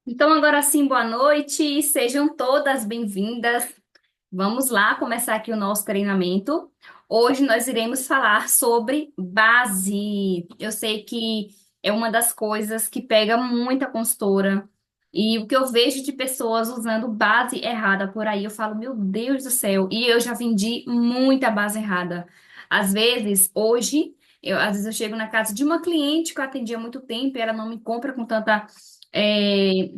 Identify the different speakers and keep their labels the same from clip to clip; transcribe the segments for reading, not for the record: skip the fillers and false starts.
Speaker 1: Então, agora sim, boa noite, sejam todas bem-vindas. Vamos lá começar aqui o nosso treinamento. Hoje nós iremos falar sobre base. Eu sei que é uma das coisas que pega muita consultora. E o que eu vejo de pessoas usando base errada por aí, eu falo, meu Deus do céu. E eu já vendi muita base errada. Às vezes, hoje, às vezes eu chego na casa de uma cliente que eu atendi há muito tempo e ela não me compra eh,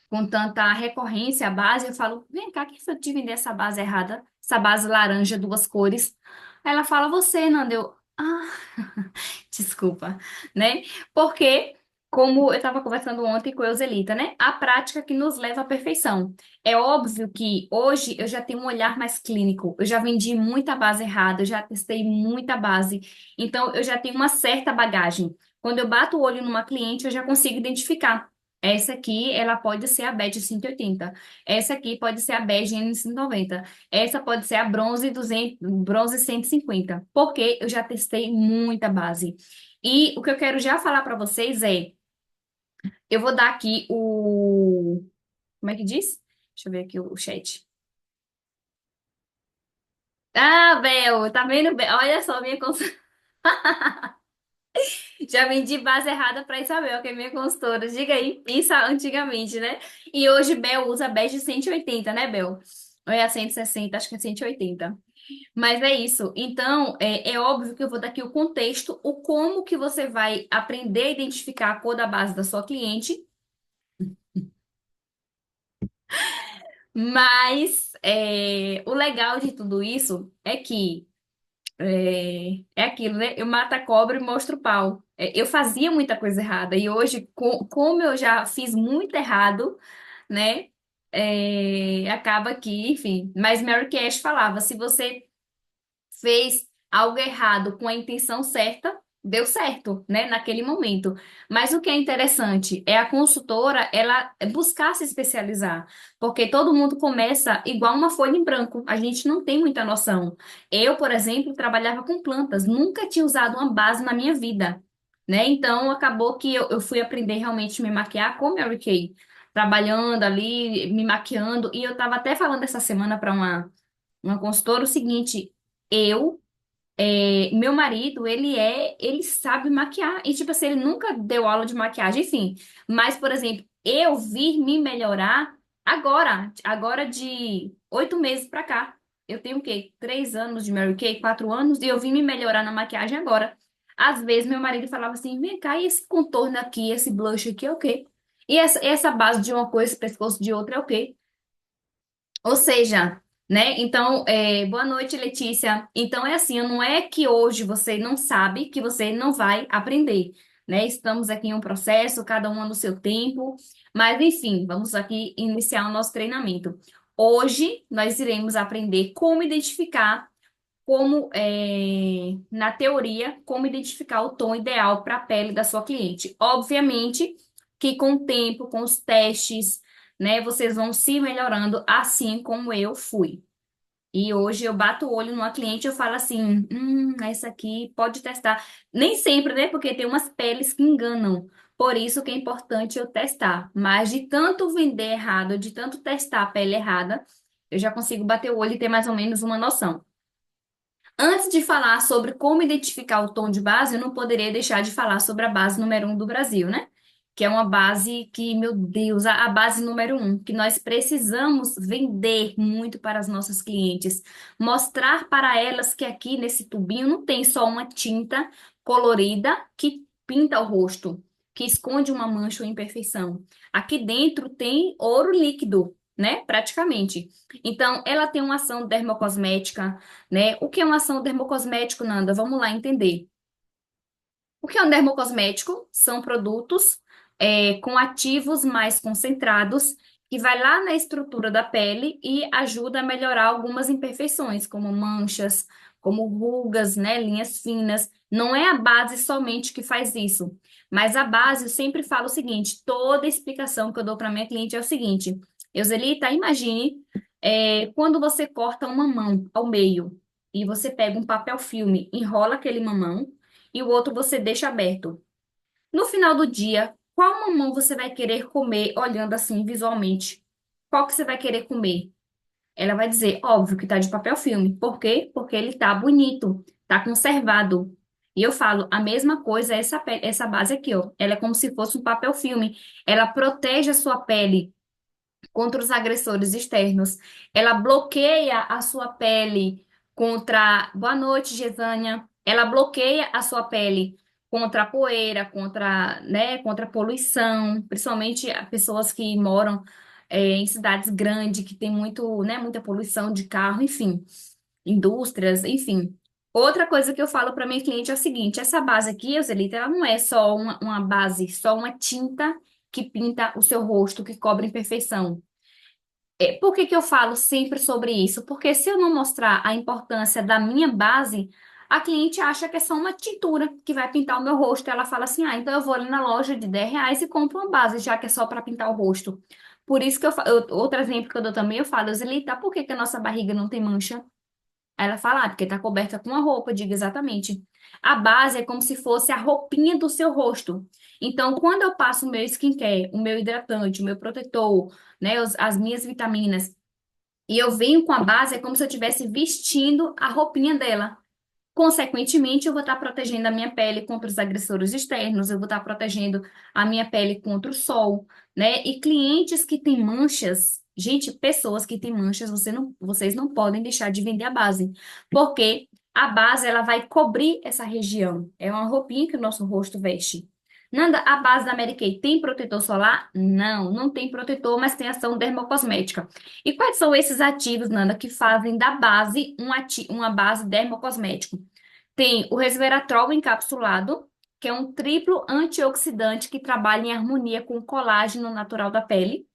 Speaker 1: com tanta recorrência a base, eu falo, vem cá, quem foi que te vender essa base errada? Essa base laranja, duas cores. Aí ela fala, você, Nanda. Desculpa, né? Porque, como eu estava conversando ontem com a Euselita, né? A prática que nos leva à perfeição. É óbvio que hoje eu já tenho um olhar mais clínico, eu já vendi muita base errada, eu já testei muita base, então eu já tenho uma certa bagagem. Quando eu bato o olho numa cliente, eu já consigo identificar. Essa aqui, ela pode ser a bege 180. Essa aqui pode ser a bege N190. Essa pode ser a bronze 200, bronze 150. Porque eu já testei muita base. E o que eu quero já falar para vocês é, eu vou dar aqui o, como é que diz? Deixa eu ver aqui o chat. Ah, Bel, tá vendo, Bel? Olha só, minha já vendi base errada para Isabel, que é minha consultora. Diga aí, isso antigamente, né? E hoje Bel usa bege 180, né, Bel? Ou é a 160, acho que é 180. Mas é isso. Então, é óbvio que eu vou dar aqui o contexto, o como que você vai aprender a identificar a cor da base da sua cliente. Mas o legal de tudo isso é que é aquilo, né? Eu mato a cobra e mostro o pau. Eu fazia muita coisa errada e hoje, como eu já fiz muito errado, né? Acaba que, enfim. Mas Mary Cash falava: se você fez algo errado com a intenção certa, deu certo, né, naquele momento. Mas o que é interessante é a consultora, ela buscar se especializar, porque todo mundo começa igual uma folha em branco. A gente não tem muita noção. Eu, por exemplo, trabalhava com plantas, nunca tinha usado uma base na minha vida, né? Então acabou que eu fui aprender realmente a me maquiar com Mary Kay. Trabalhando ali, me maquiando, e eu tava até falando essa semana para uma consultora o seguinte: eu, meu marido, ele sabe maquiar. E, tipo assim, ele nunca deu aula de maquiagem, enfim. Mas, por exemplo, eu vir me melhorar agora de 8 meses pra cá. Eu tenho o quê? 3 anos de Mary Kay, 4 anos, e eu vim me melhorar na maquiagem agora. Às vezes, meu marido falava assim, vem cá, e esse contorno aqui, esse blush aqui é o quê? E essa base de uma coisa, esse pescoço de outra é o quê? Ou seja, né? Então, boa noite, Letícia. Então, é assim, não é que hoje você não sabe que você não vai aprender, né? Estamos aqui em um processo, cada uma no seu tempo, mas enfim, vamos aqui iniciar o nosso treinamento. Hoje, nós iremos aprender como identificar, na teoria, como identificar o tom ideal para a pele da sua cliente. Obviamente que com o tempo, com os testes, né, vocês vão se melhorando assim como eu fui. E hoje eu bato o olho numa cliente e eu falo assim, essa aqui pode testar. Nem sempre, né? Porque tem umas peles que enganam. Por isso que é importante eu testar. Mas de tanto vender errado, de tanto testar a pele errada, eu já consigo bater o olho e ter mais ou menos uma noção. Antes de falar sobre como identificar o tom de base, eu não poderia deixar de falar sobre a base número 1 do Brasil, né? Que é uma base que, meu Deus, a base número 1, que nós precisamos vender muito para as nossas clientes. Mostrar para elas que aqui nesse tubinho não tem só uma tinta colorida que pinta o rosto, que esconde uma mancha ou imperfeição. Aqui dentro tem ouro líquido, né? Praticamente. Então, ela tem uma ação dermocosmética, né? O que é uma ação dermocosmético, Nanda? Vamos lá entender. O que é um dermocosmético? São produtos com ativos mais concentrados que vai lá na estrutura da pele e ajuda a melhorar algumas imperfeições, como manchas, como rugas, né? Linhas finas. Não é a base somente que faz isso, mas a base, eu sempre falo o seguinte: toda explicação que eu dou para minha cliente é o seguinte, Euselita, imagine quando você corta uma mão ao meio e você pega um papel filme, enrola aquele mamão e o outro você deixa aberto. No final do dia, Qual mamão você vai querer comer olhando assim visualmente? Qual que você vai querer comer? Ela vai dizer, óbvio que tá de papel filme. Por quê? Porque ele tá bonito, tá conservado. E eu falo, a mesma coisa, essa base aqui, ó. Ela é como se fosse um papel filme. Ela protege a sua pele contra os agressores externos. Ela bloqueia a sua pele contra. Boa noite, Gesânia. Ela bloqueia a sua pele contra a poeira, contra a poluição, principalmente pessoas que moram em cidades grandes, que tem muita poluição de carro, enfim, indústrias, enfim. Outra coisa que eu falo para minha cliente é o seguinte: essa base aqui, Euselita, ela não é só uma base, só uma tinta que pinta o seu rosto, que cobre imperfeição. Por que que eu falo sempre sobre isso? Porque se eu não mostrar a importância da minha base, a cliente acha que é só uma tintura que vai pintar o meu rosto. Ela fala assim: ah, então eu vou ali na loja de R$ 10 e compro uma base, já que é só para pintar o rosto. Por isso que outro exemplo que eu dou também, eu falo, Zelita, por que que a nossa barriga não tem mancha? Aí ela fala, ah, porque tá coberta com a roupa, diga exatamente. A base é como se fosse a roupinha do seu rosto. Então, quando eu passo o meu skincare, o meu hidratante, o meu protetor, né, as minhas vitaminas, e eu venho com a base, é como se eu estivesse vestindo a roupinha dela. Consequentemente, eu vou estar protegendo a minha pele contra os agressores externos, eu vou estar protegendo a minha pele contra o sol, né? E clientes que têm manchas, gente, pessoas que têm manchas, vocês não podem deixar de vender a base, porque a base ela vai cobrir essa região. É uma roupinha que o nosso rosto veste. Nanda, a base da Mary Kay tem protetor solar? Não, não tem protetor, mas tem ação dermocosmética. E quais são esses ativos, Nanda, que fazem da base uma base dermocosmética? Tem o resveratrol encapsulado, que é um triplo antioxidante que trabalha em harmonia com o colágeno natural da pele.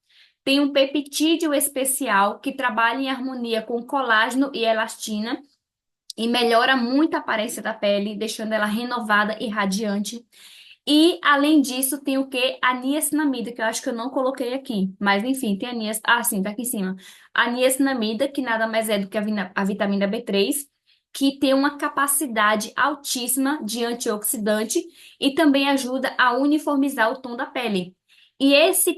Speaker 1: Tem um peptídeo especial que trabalha em harmonia com colágeno e elastina e melhora muito a aparência da pele, deixando ela renovada e radiante. E, além disso, tem o que? A niacinamida, que eu acho que eu não coloquei aqui. Mas, enfim, tem a niacinamida. Ah, sim, tá aqui em cima. A niacinamida, que nada mais é do que a vitamina B3, que tem uma capacidade altíssima de antioxidante e também ajuda a uniformizar o tom da pele. E essa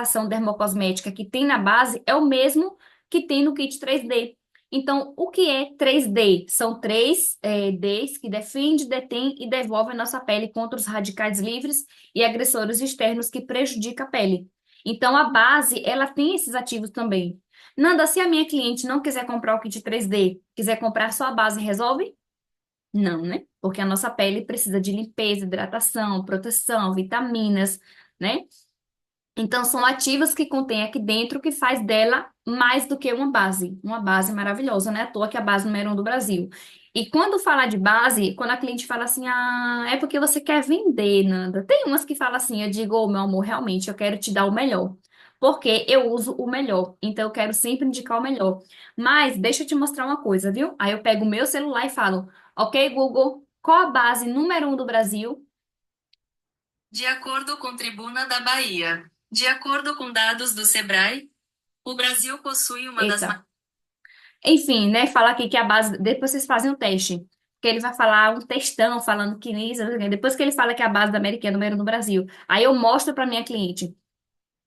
Speaker 1: ação dermocosmética que tem na base é o mesmo que tem no kit 3D. Então, o que é 3D? São três Ds que defende, detém e devolve a nossa pele contra os radicais livres e agressores externos que prejudicam a pele. Então, a base, ela tem esses ativos também. Nanda, se a minha cliente não quiser comprar o kit 3D, quiser comprar só a base, resolve? Não, né? Porque a nossa pele precisa de limpeza, hidratação, proteção, vitaminas, né? Então, são ativos que contém aqui dentro que faz dela mais do que uma base maravilhosa, né? À toa que é a base número 1 do Brasil. E quando falar de base, quando a cliente fala assim, ah, é porque você quer vender, Nanda. Tem umas que falam assim, eu digo, ô, meu amor, realmente, eu quero te dar o melhor. Porque eu uso o melhor. Então, eu quero sempre indicar o melhor. Mas, deixa eu te mostrar uma coisa, viu? Aí eu pego o meu celular e falo, ok, Google, qual a base número 1 do Brasil?
Speaker 2: De acordo com Tribuna da Bahia. De acordo com dados do Sebrae, o Brasil possui uma das
Speaker 1: Eita. Enfim, né? Fala aqui que a base. Depois vocês fazem um teste. Que ele vai falar um textão falando que isso. Depois que ele fala que a base da América é número 1 no Brasil. Aí eu mostro para minha cliente.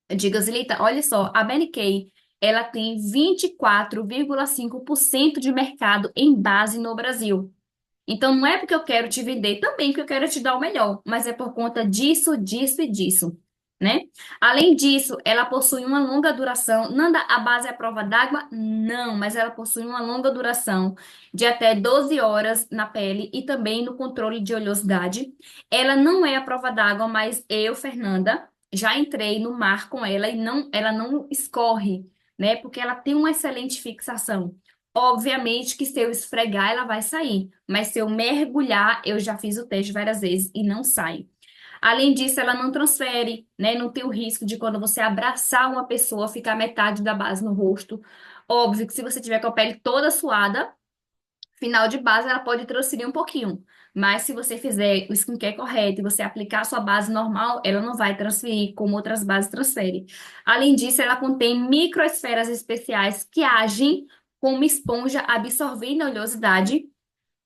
Speaker 1: Eu digo, Zilita, olha só, a Mary Kay, ela tem 24,5% de mercado em base no Brasil. Então, não é porque eu quero te vender também que eu quero te dar o melhor, mas é por conta disso, disso e disso, né? Além disso, ela possui uma longa duração. Nanda, a base é a prova d'água? Não, mas ela possui uma longa duração de até 12 horas na pele e também no controle de oleosidade. Ela não é a prova d'água, mas eu, Fernanda, já entrei no mar com ela e ela não escorre, né? Porque ela tem uma excelente fixação. Obviamente que se eu esfregar, ela vai sair. Mas se eu mergulhar, eu já fiz o teste várias vezes e não sai. Além disso, ela não transfere, né? Não tem o risco de quando você abraçar uma pessoa, ficar metade da base no rosto. Óbvio que se você tiver com a pele toda suada, final de base ela pode transferir um pouquinho. Mas se você fizer o skincare correto e você aplicar a sua base normal, ela não vai transferir como outras bases transferem. Além disso, ela contém microesferas especiais que agem como esponja absorvendo a oleosidade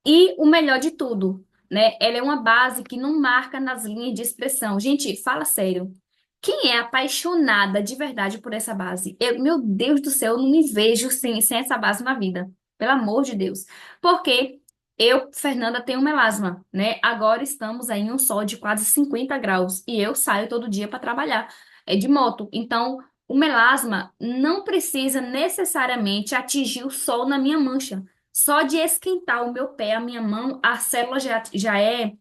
Speaker 1: e o melhor de tudo, né? Ela é uma base que não marca nas linhas de expressão. Gente, fala sério. Quem é apaixonada de verdade por essa base? Meu Deus do céu, eu não me vejo sem essa base na vida. Pelo amor de Deus. Porque eu, Fernanda, tenho melasma, né? Agora estamos aí em um sol de quase 50 graus e eu saio todo dia para trabalhar, de moto. Então, o melasma não precisa necessariamente atingir o sol na minha mancha. Só de esquentar o meu pé, a minha mão, a célula já é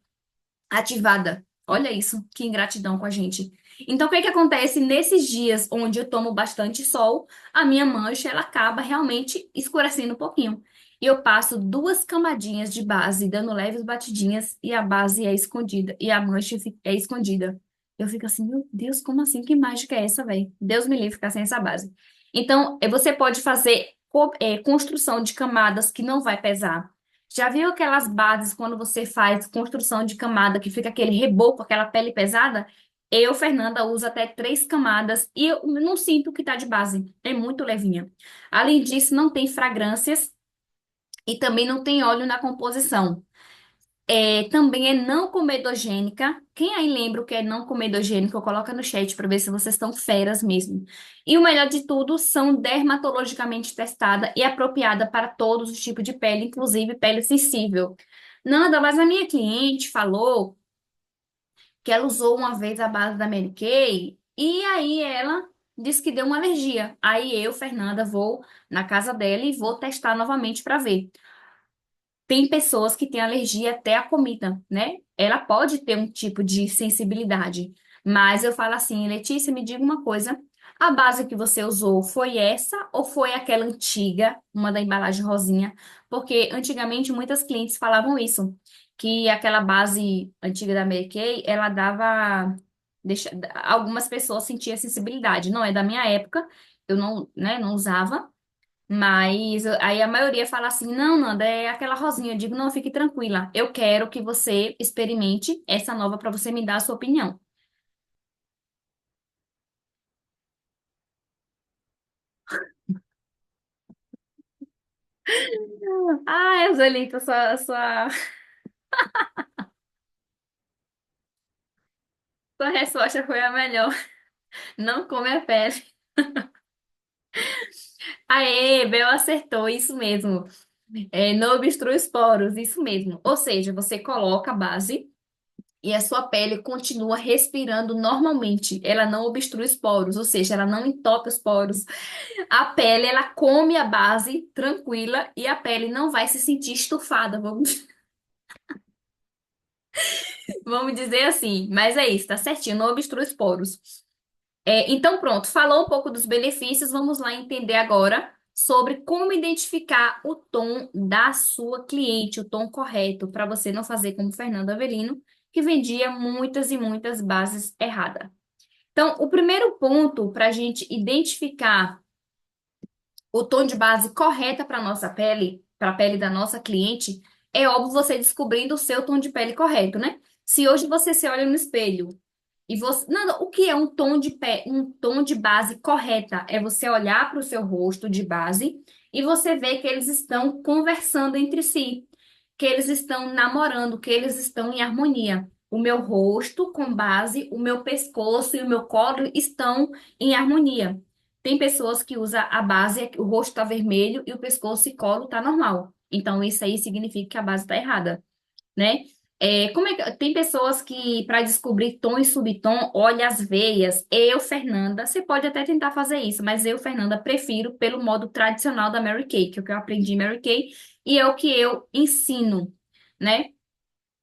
Speaker 1: ativada. Olha isso, que ingratidão com a gente. Então, o que é que acontece nesses dias onde eu tomo bastante sol, a minha mancha ela acaba realmente escurecendo um pouquinho. E eu passo duas camadinhas de base, dando leves batidinhas, e a base é escondida, e a mancha é escondida. Eu fico assim, meu Deus, como assim? Que mágica é essa, velho? Deus me livre ficar sem essa base. Então, você pode fazer construção de camadas que não vai pesar. Já viu aquelas bases quando você faz construção de camada que fica aquele reboco, aquela pele pesada? Eu, Fernanda, uso até 3 camadas e eu não sinto que tá de base. É muito levinha. Além disso, não tem fragrâncias e também não tem óleo na composição. Também é não comedogênica. Quem aí lembra o que é não comedogênico, coloca no chat para ver se vocês estão feras mesmo. E o melhor de tudo, são dermatologicamente testada e apropriada para todos os tipos de pele, inclusive pele sensível. Nanda, mas a minha cliente falou que ela usou uma vez a base da Mary Kay e aí ela disse que deu uma alergia. Aí eu, Fernanda, vou na casa dela e vou testar novamente para ver. Tem pessoas que têm alergia até à comida, né? Ela pode ter um tipo de sensibilidade, mas eu falo assim, Letícia, me diga uma coisa, a base que você usou foi essa ou foi aquela antiga, uma da embalagem rosinha? Porque antigamente muitas clientes falavam isso, que aquela base antiga da Mary Kay, ela dava, algumas pessoas sentiam sensibilidade. Não é da minha época, eu não, né, não usava. Mas aí a maioria fala assim: não, Nanda, é aquela rosinha. Eu digo: não, fique tranquila. Eu quero que você experimente essa nova para você me dar a sua opinião. Ah, Angelita, sua resposta foi a melhor. Não come a pele. Aê, Bel acertou, isso mesmo. Não obstrui os poros, isso mesmo. Ou seja, você coloca a base. E a sua pele continua respirando normalmente. Ela não obstrui os poros, ou seja, ela não entope os poros. A pele, ela come a base tranquila e a pele não vai se sentir estufada, vamos dizer assim. Mas é isso, tá certinho, não obstrui os poros. Então, pronto, falou um pouco dos benefícios, vamos lá entender agora sobre como identificar o tom da sua cliente, o tom correto, para você não fazer como Fernando Avelino, que vendia muitas e muitas bases erradas. Então, o primeiro ponto para a gente identificar o tom de base correta para nossa pele, para a pele da nossa cliente, é óbvio você descobrindo o seu tom de pele correto, né? Se hoje você se olha no espelho e você, não, o que é um tom de um tom de base correta? É você olhar para o seu rosto de base e você ver que eles estão conversando entre si, que eles estão namorando, que eles estão em harmonia. O meu rosto com base, o meu pescoço e o meu colo estão em harmonia. Tem pessoas que usam a base, o rosto está vermelho e o pescoço e colo tá normal. Então, isso aí significa que a base está errada, né? Tem pessoas que, para descobrir tom e subtom, olha as veias. Eu, Fernanda, você pode até tentar fazer isso, mas eu, Fernanda, prefiro pelo modo tradicional da Mary Kay, que é o que eu aprendi em Mary Kay, e é o que eu ensino, né?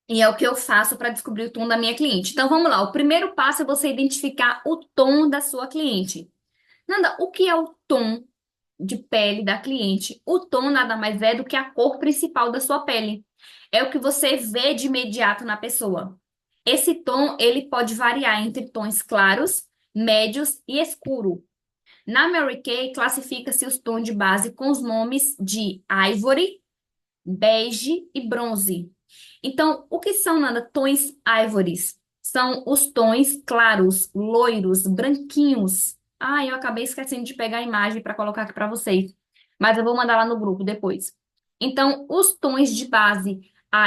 Speaker 1: E é o que eu faço para descobrir o tom da minha cliente. Então, vamos lá. O primeiro passo é você identificar o tom da sua cliente. Nanda, o que é o tom de pele da cliente? O tom nada mais é do que a cor principal da sua pele. É o que você vê de imediato na pessoa. Esse tom, ele pode variar entre tons claros, médios e escuro. Na Mary Kay, classifica-se os tons de base com os nomes de ivory, bege e bronze. Então, o que são, Nanda, tons ivores? São os tons claros, loiros, branquinhos. Ah, eu acabei esquecendo de pegar a imagem para colocar aqui para vocês, mas eu vou mandar lá no grupo depois. Então, os tons de base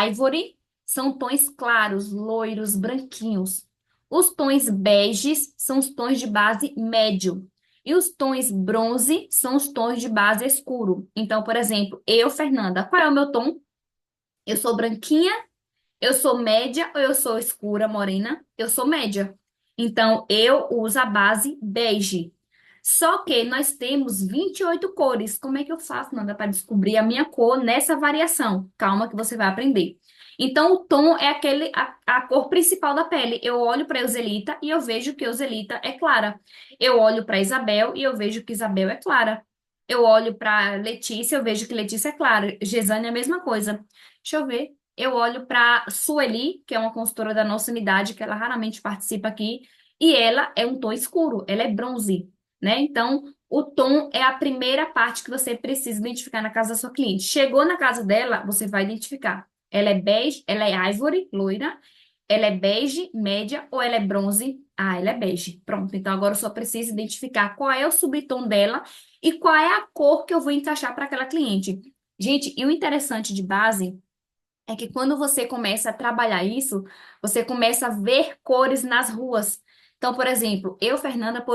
Speaker 1: ivory são tons claros, loiros, branquinhos. Os tons beges são os tons de base médio. E os tons bronze são os tons de base escuro. Então, por exemplo, eu, Fernanda, qual é o meu tom? Eu sou branquinha, eu sou média ou eu sou escura, morena? Eu sou média. Então, eu uso a base bege. Só que nós temos 28 cores. Como é que eu faço, Nanda, para descobrir a minha cor nessa variação? Calma que você vai aprender. Então, o tom é a cor principal da pele. Eu olho para a Euselita e eu vejo que Euselita é clara. Eu olho para Isabel e eu vejo que Isabel é clara. Eu olho para Letícia, eu vejo que Letícia é clara. Gesane é a mesma coisa. Deixa eu ver. Eu olho para Sueli, que é uma consultora da nossa unidade, que ela raramente participa aqui, e ela é um tom escuro, ela é bronze, né? Então, o tom é a primeira parte que você precisa identificar na casa da sua cliente. Chegou na casa dela, você vai identificar. Ela é bege, ela é ivory, loira, ela é bege, média, ou ela é bronze? Ah, ela é bege. Pronto, então agora eu só preciso identificar qual é o subtom dela e qual é a cor que eu vou encaixar para aquela cliente. Gente, e o interessante de base é que quando você começa a trabalhar isso, você começa a ver cores nas ruas. Então, por exemplo, eu, Fernanda,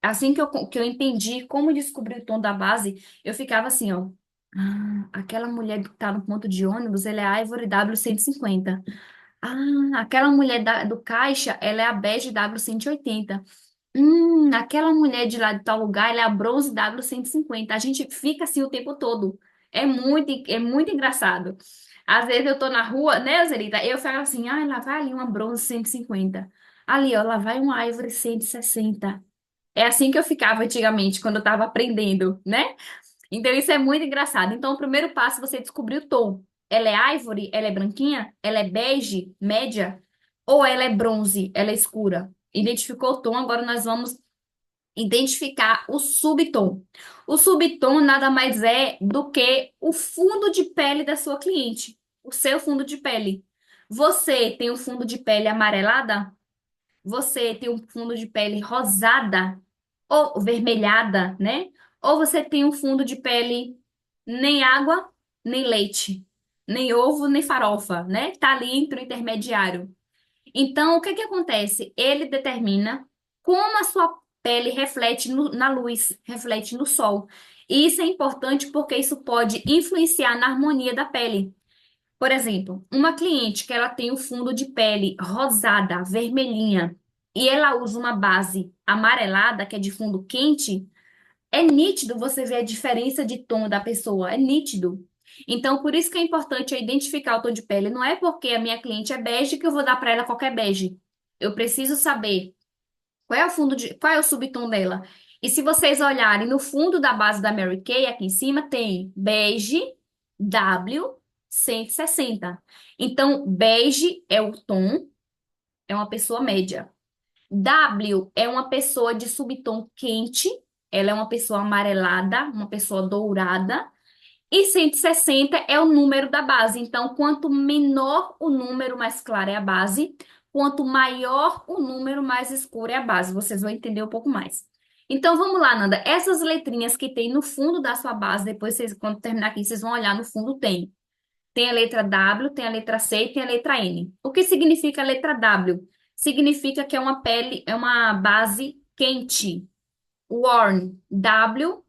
Speaker 1: assim que eu entendi como descobrir o tom da base, eu ficava assim, ó. Ah, aquela mulher que tá no ponto de ônibus, ela é a Ivory W150. Ah, aquela mulher do caixa, ela é a Bege W180. Aquela mulher de lá de tal lugar, ela é a Bronze W150. A gente fica assim o tempo todo. É muito engraçado. Às vezes eu tô na rua, né, Zerita? Eu falo assim, ah, lá vai ali uma Bronze 150. Ali, ó, lá vai uma Ivory 160. É assim que eu ficava antigamente, quando eu tava aprendendo, né? Então isso é muito engraçado. Então o primeiro passo é você descobrir o tom. Ela é Ivory? Ela é branquinha? Ela é bege, média? Ou ela é bronze? Ela é escura? Identificou o tom, agora nós vamos identificar o subtom. O subtom nada mais é do que o fundo de pele da sua cliente, o seu fundo de pele. Você tem o fundo de pele amarelada? Você tem um fundo de pele rosada ou vermelhada, né? Ou você tem um fundo de pele nem água, nem leite, nem ovo, nem farofa, né? Tá ali entre o intermediário. Então, o que que acontece? Ele determina como a sua pele reflete na luz, reflete no sol. E isso é importante porque isso pode influenciar na harmonia da pele. Por exemplo, uma cliente que ela tem o fundo de pele rosada, vermelhinha, e ela usa uma base amarelada, que é de fundo quente, é nítido você ver a diferença de tom da pessoa, é nítido. Então, por isso que é importante eu identificar o tom de pele. Não é porque a minha cliente é bege que eu vou dar para ela qualquer bege. Eu preciso saber qual é o subtom dela. E se vocês olharem no fundo da base da Mary Kay, aqui em cima tem bege W 160. Então, bege é o tom, é uma pessoa média. W é uma pessoa de subtom quente, ela é uma pessoa amarelada, uma pessoa dourada. E 160 é o número da base. Então, quanto menor o número, mais clara é a base. Quanto maior o número, mais escura é a base. Vocês vão entender um pouco mais. Então, vamos lá, Nanda. Essas letrinhas que tem no fundo da sua base, depois, quando terminar aqui, vocês vão olhar no fundo, tem. Tem a letra W, tem a letra C e tem a letra N. O que significa a letra W? Significa que é uma pele, é uma base quente. Warm. W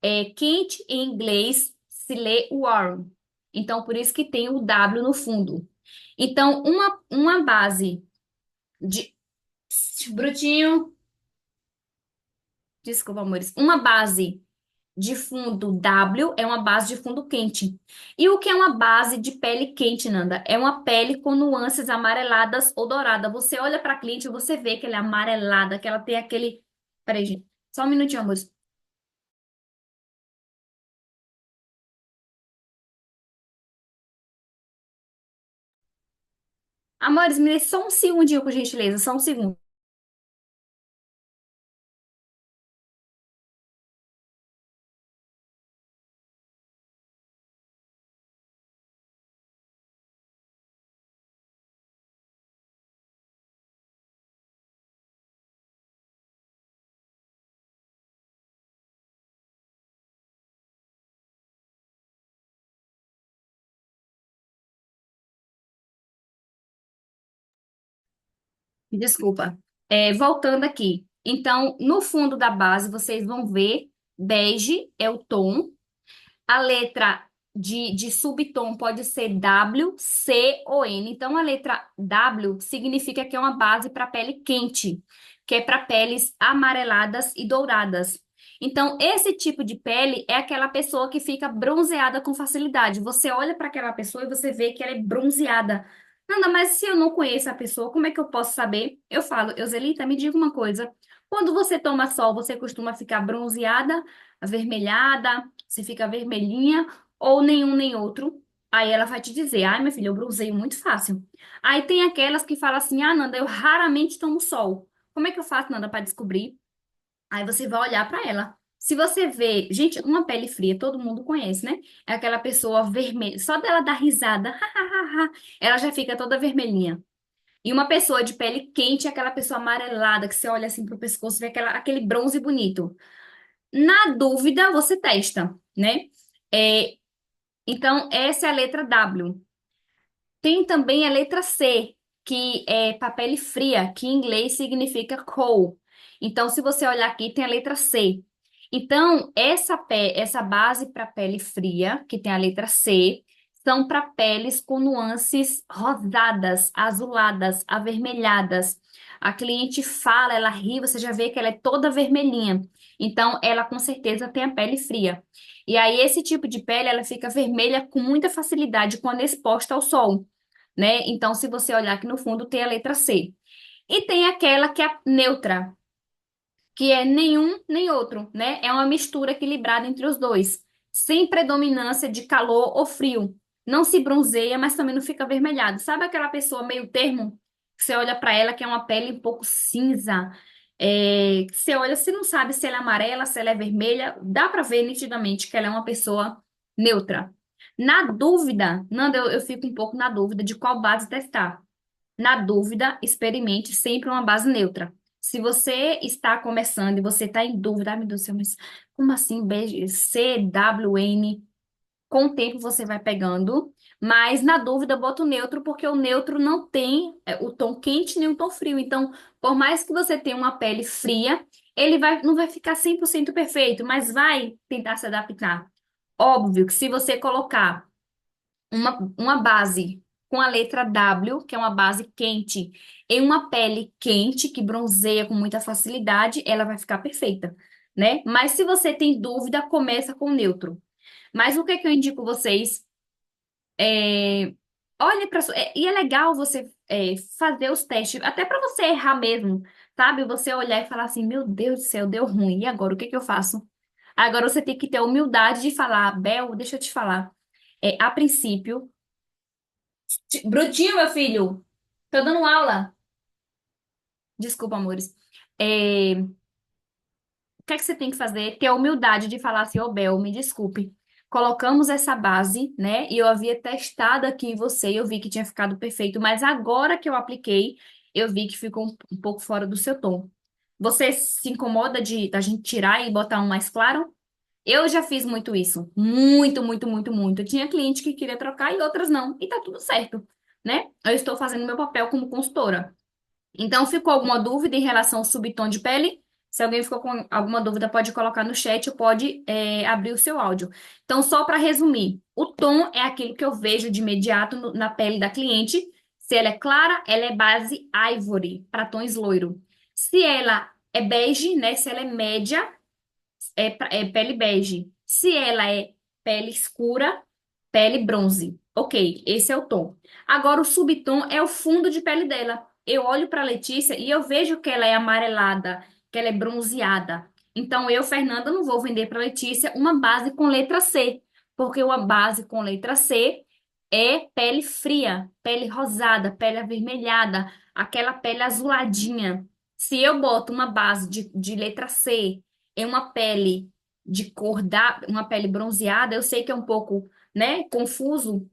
Speaker 1: é quente em inglês se lê warm. Então, por isso que tem o W no fundo. Então, uma base de. Brutinho, desculpa, amores. Uma base de fundo W é uma base de fundo quente. E o que é uma base de pele quente, Nanda? É uma pele com nuances amareladas ou douradas. Você olha para a cliente e você vê que ela é amarelada, que ela tem aquele. Peraí, gente. Só um minutinho, amores. Amores, me dê só um segundinho, por gentileza. Só um segundo. Desculpa. Voltando aqui. Então, no fundo da base, vocês vão ver bege é o tom. A letra de subtom pode ser W, C ou N. Então, a letra W significa que é uma base para pele quente, que é para peles amareladas e douradas. Então, esse tipo de pele é aquela pessoa que fica bronzeada com facilidade. Você olha para aquela pessoa e você vê que ela é bronzeada. Nada, mas se eu não conheço a pessoa, como é que eu posso saber? Eu falo, Euselita, me diga uma coisa. Quando você toma sol, você costuma ficar bronzeada, avermelhada? Você fica vermelhinha ou nenhum nem outro. Aí ela vai te dizer, ai, minha filha, eu bronzeio muito fácil. Aí tem aquelas que falam assim, ah, Nanda, eu raramente tomo sol. Como é que eu faço, Nanda, para descobrir? Aí você vai olhar para ela. Se você vê, gente, uma pele fria, todo mundo conhece, né? É aquela pessoa vermelha, só dela dar risada, ela já fica toda vermelhinha. E uma pessoa de pele quente é aquela pessoa amarelada, que você olha assim pro pescoço, vê aquele bronze bonito. Na dúvida, você testa, né? É, então, essa é a letra W. Tem também a letra C, que é para pele fria, que em inglês significa cold. Então, se você olhar aqui, tem a letra C. Então, essa base para pele fria, que tem a letra C, são para peles com nuances rosadas, azuladas, avermelhadas. A cliente fala, ela ri, você já vê que ela é toda vermelhinha. Então, ela com certeza tem a pele fria. E aí, esse tipo de pele, ela fica vermelha com muita facilidade quando exposta ao sol, né? Então, se você olhar aqui no fundo, tem a letra C. E tem aquela que é neutra, que é nenhum nem outro, né? É uma mistura equilibrada entre os dois, sem predominância de calor ou frio. Não se bronzeia, mas também não fica avermelhado. Sabe aquela pessoa meio termo? Que você olha para ela que é uma pele um pouco cinza. Que você olha, você não sabe se ela é amarela, se ela é vermelha. Dá para ver nitidamente que ela é uma pessoa neutra. Na dúvida, Nanda, eu fico um pouco na dúvida de qual base testar. Na dúvida, experimente sempre uma base neutra. Se você está começando e você está em dúvida, ai meu Deus do céu, mas como assim CWN? Com o tempo você vai pegando, mas na dúvida bota o neutro, porque o neutro não tem o tom quente nem o tom frio. Então, por mais que você tenha uma pele fria, não vai ficar 100% perfeito, mas vai tentar se adaptar. Óbvio que se você colocar uma base com a letra W, que é uma base quente, em uma pele quente, que bronzeia com muita facilidade, ela vai ficar perfeita, né? Mas se você tem dúvida, começa com neutro. Mas o que é que eu indico vocês? É, olhe para. E é legal você fazer os testes, até para você errar mesmo, sabe? Você olhar e falar assim: Meu Deus do céu, deu ruim, e agora? O que é que eu faço? Agora você tem que ter a humildade de falar: Bel, deixa eu te falar. A princípio. Brutinho, meu filho. Tô dando aula. Desculpa, amores. O que é que você tem que fazer? Ter a humildade de falar assim, ô Bel, me desculpe. Colocamos essa base, né? E eu havia testado aqui em você, eu vi que tinha ficado perfeito, mas agora que eu apliquei, eu vi que ficou um pouco fora do seu tom. Você se incomoda de da gente tirar e botar um mais claro? Eu já fiz muito isso. Muito, muito, muito, muito. Eu tinha cliente que queria trocar e outras não. E tá tudo certo, né? Eu estou fazendo meu papel como consultora. Então, ficou alguma dúvida em relação ao subtom de pele? Se alguém ficou com alguma dúvida, pode colocar no chat ou pode abrir o seu áudio. Então, só para resumir, o tom é aquilo que eu vejo de imediato na pele da cliente. Se ela é clara, ela é base ivory, para tons loiro. Se ela é bege, né? Se ela é média, é pele bege. Se ela é pele escura, pele bronze. Ok, esse é o tom. Agora, o subtom é o fundo de pele dela. Eu olho para Letícia e eu vejo que ela é amarelada, que ela é bronzeada. Então, eu, Fernanda, não vou vender para Letícia uma base com letra C, porque uma base com letra C é pele fria, pele rosada, pele avermelhada, aquela pele azuladinha. Se eu boto uma base de letra C em uma pele de uma pele bronzeada, eu sei que é um pouco, né, confuso,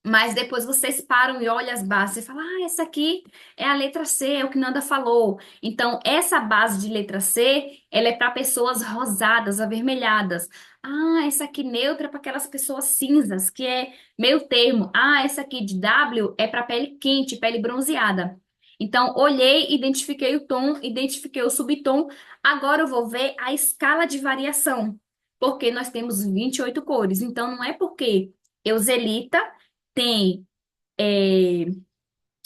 Speaker 1: mas depois vocês param e olham as bases e falam, ah, essa aqui é a letra C, é o que Nanda falou. Então, essa base de letra C, ela é para pessoas rosadas, avermelhadas. Ah, essa aqui neutra é para aquelas pessoas cinzas, que é meio termo. Ah, essa aqui de W é para pele quente, pele bronzeada. Então, olhei, identifiquei o tom, identifiquei o subtom. Agora eu vou ver a escala de variação, porque nós temos 28 cores. Então, não é porque Euselita tem, é,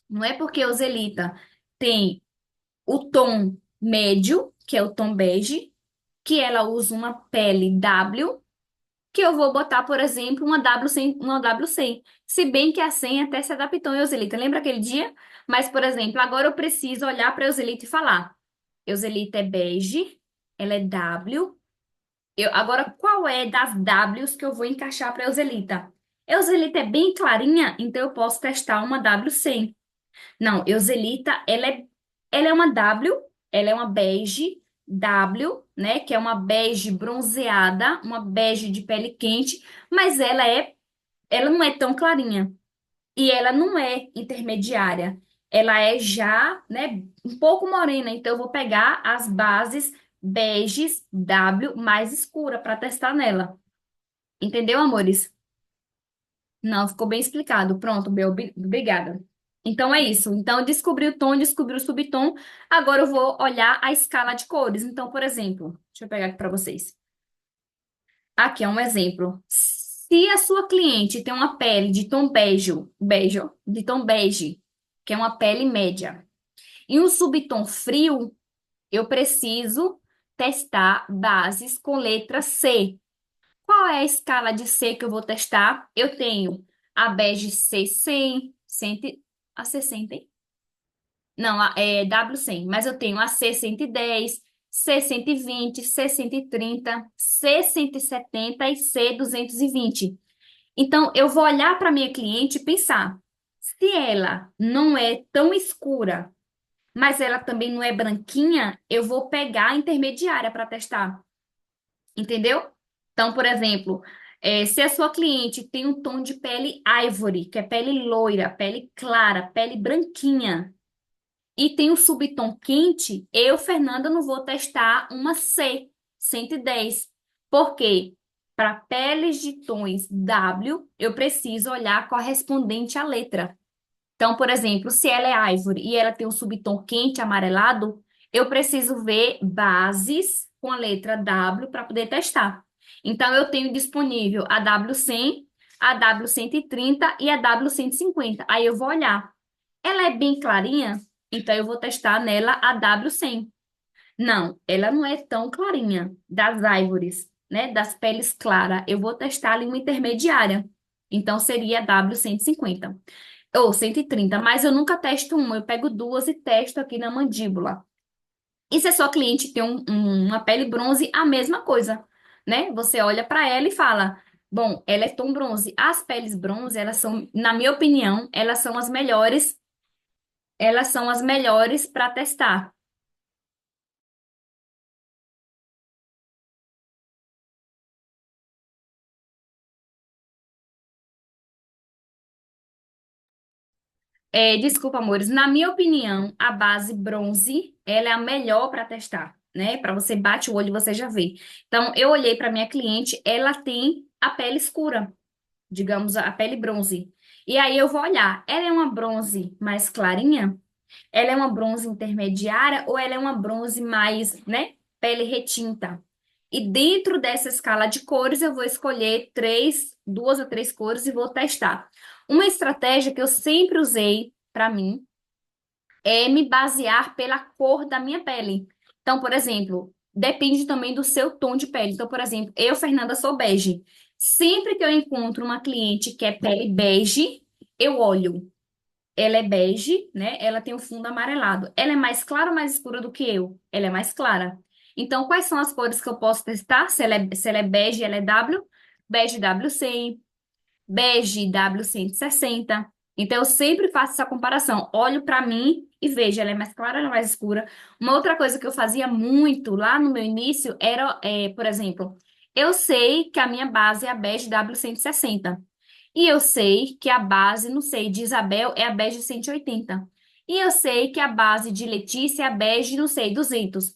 Speaker 1: não é porque Euselita tem o tom médio, que é o tom bege, que ela usa uma pele W, que eu vou botar, por exemplo, uma W100. Se bem que a 100 até se adaptou em Euselita. Lembra aquele dia? Mas, por exemplo, agora eu preciso olhar para Euselita e falar: Euselita é bege, ela é W. Agora, qual é das Ws que eu vou encaixar para Euselita? Euselita é bem clarinha, então eu posso testar uma W100. Não, Euselita, ela é uma W, ela é uma bege W, né? Que é uma bege bronzeada, uma bege de pele quente, mas ela não é tão clarinha. E ela não é intermediária. Ela é já, né, um pouco morena. Então, eu vou pegar as bases beges W mais escura para testar nela. Entendeu, amores? Não, ficou bem explicado. Pronto, Bel, obrigada. Então é isso. Então eu descobri o tom, descobri o subtom. Agora eu vou olhar a escala de cores. Então, por exemplo, deixa eu pegar aqui para vocês. Aqui é um exemplo. Se a sua cliente tem uma pele de tom de tom bege, que é uma pele média, e um subtom frio, eu preciso testar bases com letra C. Qual é a escala de C que eu vou testar? Eu tenho a bege C100, 100, a C100 tem? Não, é W100, mas eu tenho a C110, C120, C130, C170 e C220. Então, eu vou olhar para minha cliente e pensar, se ela não é tão escura, mas ela também não é branquinha, eu vou pegar a intermediária para testar. Entendeu? Então, por exemplo, se a sua cliente tem um tom de pele ivory, que é pele loira, pele clara, pele branquinha, e tem um subtom quente, eu, Fernanda, não vou testar uma C 110. Por quê? Para peles de tons W, eu preciso olhar correspondente à letra. Então, por exemplo, se ela é ivory e ela tem um subtom quente amarelado, eu preciso ver bases com a letra W para poder testar. Então, eu tenho disponível a W100, a W130 e a W150. Aí eu vou olhar. Ela é bem clarinha? Então, eu vou testar nela a W100. Não, ela não é tão clarinha. Das ivories, né? Das peles claras, eu vou testar ali uma intermediária. Então, seria a W150 ou 130, mas eu nunca testo uma, eu pego duas e testo aqui na mandíbula. E se a sua cliente tem uma pele bronze, a mesma coisa, né? Você olha para ela e fala: bom, ela é tom bronze. As peles bronze, elas são, na minha opinião, elas são as melhores para testar. Desculpa, amores. Na minha opinião, a base bronze, ela é a melhor para testar, né? Para você bate o olho e você já vê. Então, eu olhei para minha cliente, ela tem a pele escura, digamos, a pele bronze. E aí eu vou olhar, ela é uma bronze mais clarinha? Ela é uma bronze intermediária ou ela é uma bronze mais, né, pele retinta? E dentro dessa escala de cores, eu vou escolher duas ou três cores e vou testar. Uma estratégia que eu sempre usei para mim é me basear pela cor da minha pele. Então, por exemplo, depende também do seu tom de pele. Então, por exemplo, eu, Fernanda, sou bege. Sempre que eu encontro uma cliente que é pele bege, eu olho. Ela é bege, né? Ela tem o fundo amarelado. Ela é mais clara ou mais escura do que eu? Ela é mais clara. Então, quais são as cores que eu posso testar? Se ela é bege, ela é W, bege W100, bege W160. Então, eu sempre faço essa comparação. Olho para mim e vejo, ela é mais clara, ela é mais escura. Uma outra coisa que eu fazia muito lá no meu início era, por exemplo, eu sei que a minha base é a bege W160. E eu sei que a base, não sei, de Isabel é a bege 180. E eu sei que a base de Letícia é a bege, não sei, 200.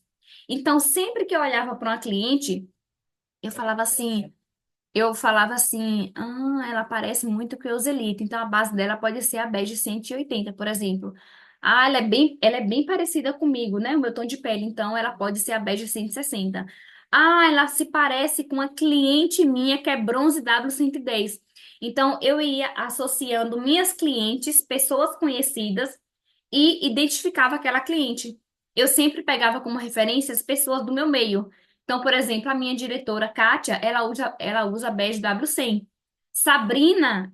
Speaker 1: Então, sempre que eu olhava para uma cliente, eu falava assim, ela parece muito com a Euselita, então a base dela pode ser a bege 180, por exemplo. Ah, ela é bem parecida comigo, né? O meu tom de pele, então ela pode ser a bege 160. Ah, ela se parece com uma cliente minha que é bronze W110. Então eu ia associando minhas clientes, pessoas conhecidas, e identificava aquela cliente. Eu sempre pegava como referência as pessoas do meu meio. Então, por exemplo, a minha diretora, Kátia, ela usa bege W100. Sabrina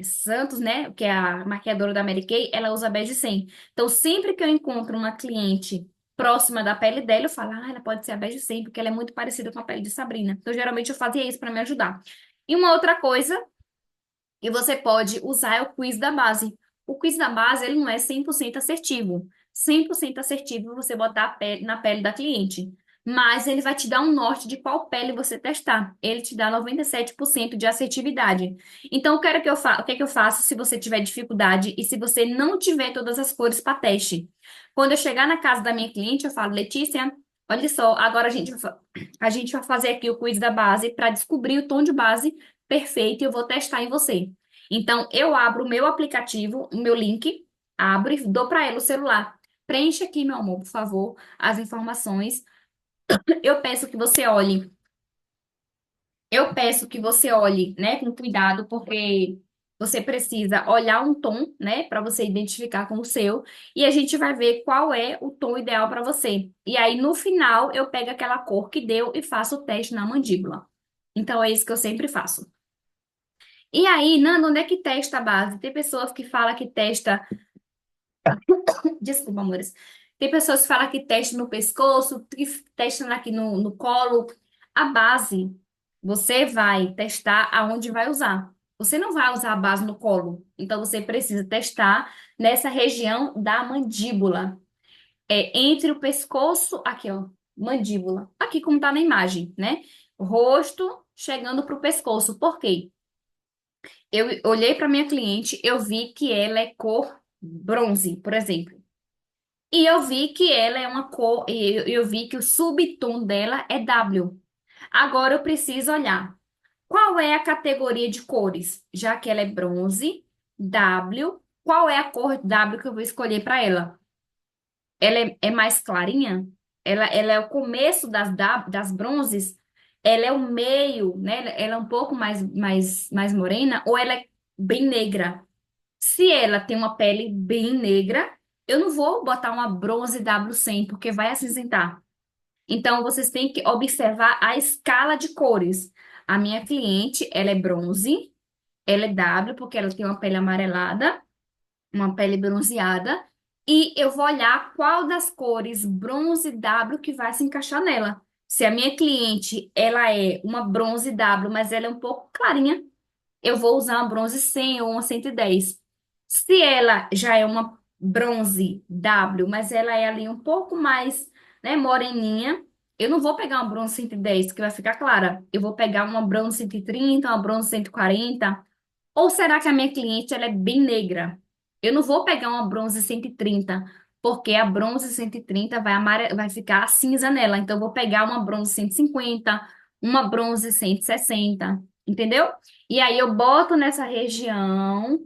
Speaker 1: Santos, né, que é a maquiadora da Mary Kay, ela usa bege 100. Então, sempre que eu encontro uma cliente próxima da pele dela, eu falo, ah, ela pode ser a bege 100, porque ela é muito parecida com a pele de Sabrina. Então, geralmente, eu fazia isso para me ajudar. E uma outra coisa que você pode usar é o quiz da base. O quiz da base, ele não é 100% assertivo. 100% assertivo você botar na pele da cliente. Mas ele vai te dar um norte de qual pele você testar. Ele te dá 97% de assertividade. Então, o que é que eu faço se você tiver dificuldade e se você não tiver todas as cores para teste? Quando eu chegar na casa da minha cliente, eu falo, Letícia, olha só, agora a gente vai fazer aqui o quiz da base para descobrir o tom de base perfeito e eu vou testar em você. Então, eu abro o meu aplicativo, o meu link, abro e dou para ela o celular. Preencha aqui, meu amor, por favor, as informações. Eu peço que você olhe, eu peço que você olhe, né, com cuidado, porque você precisa olhar um tom, né, para você identificar com o seu, e a gente vai ver qual é o tom ideal para você. E aí, no final, eu pego aquela cor que deu e faço o teste na mandíbula. Então, é isso que eu sempre faço. E aí, Nando, onde é que testa a base? Tem pessoas que falam que testa. Desculpa, amores. Tem pessoas que falam que testa no pescoço, que testa aqui no colo. A base, você vai testar aonde vai usar. Você não vai usar a base no colo. Então, você precisa testar nessa região da mandíbula. É entre o pescoço, aqui, ó, mandíbula. Aqui, como tá na imagem, né? Rosto chegando pro pescoço. Por quê? Eu olhei para minha cliente, eu vi que ela é cor bronze, por exemplo. E eu vi que ela é uma cor, e eu vi que o subtom dela é W. Agora eu preciso olhar qual é a categoria de cores, já que ela é bronze, W, qual é a cor W que eu vou escolher para ela? Ela é mais clarinha? Ela é o começo das bronzes? Ela é o meio, né? Ela é um pouco mais morena? Ou ela é bem negra? Se ela tem uma pele bem negra, eu não vou botar uma bronze W100, porque vai acinzentar. Então, vocês têm que observar a escala de cores. A minha cliente, ela é bronze, ela é W, porque ela tem uma pele amarelada, uma pele bronzeada, e eu vou olhar qual das cores bronze W que vai se encaixar nela. Se a minha cliente, ela é uma bronze W, mas ela é um pouco clarinha, eu vou usar uma bronze 100 ou uma 110. Se ela já é uma bronze W, mas ela é ali um pouco mais, né, moreninha, eu não vou pegar uma bronze 110, que vai ficar clara. Eu vou pegar uma bronze 130, uma bronze 140. Ou será que a minha cliente ela é bem negra? Eu não vou pegar uma bronze 130, porque a bronze 130 vai ficar cinza nela. Então, eu vou pegar uma bronze 150, uma bronze 160, entendeu? E aí eu boto nessa região,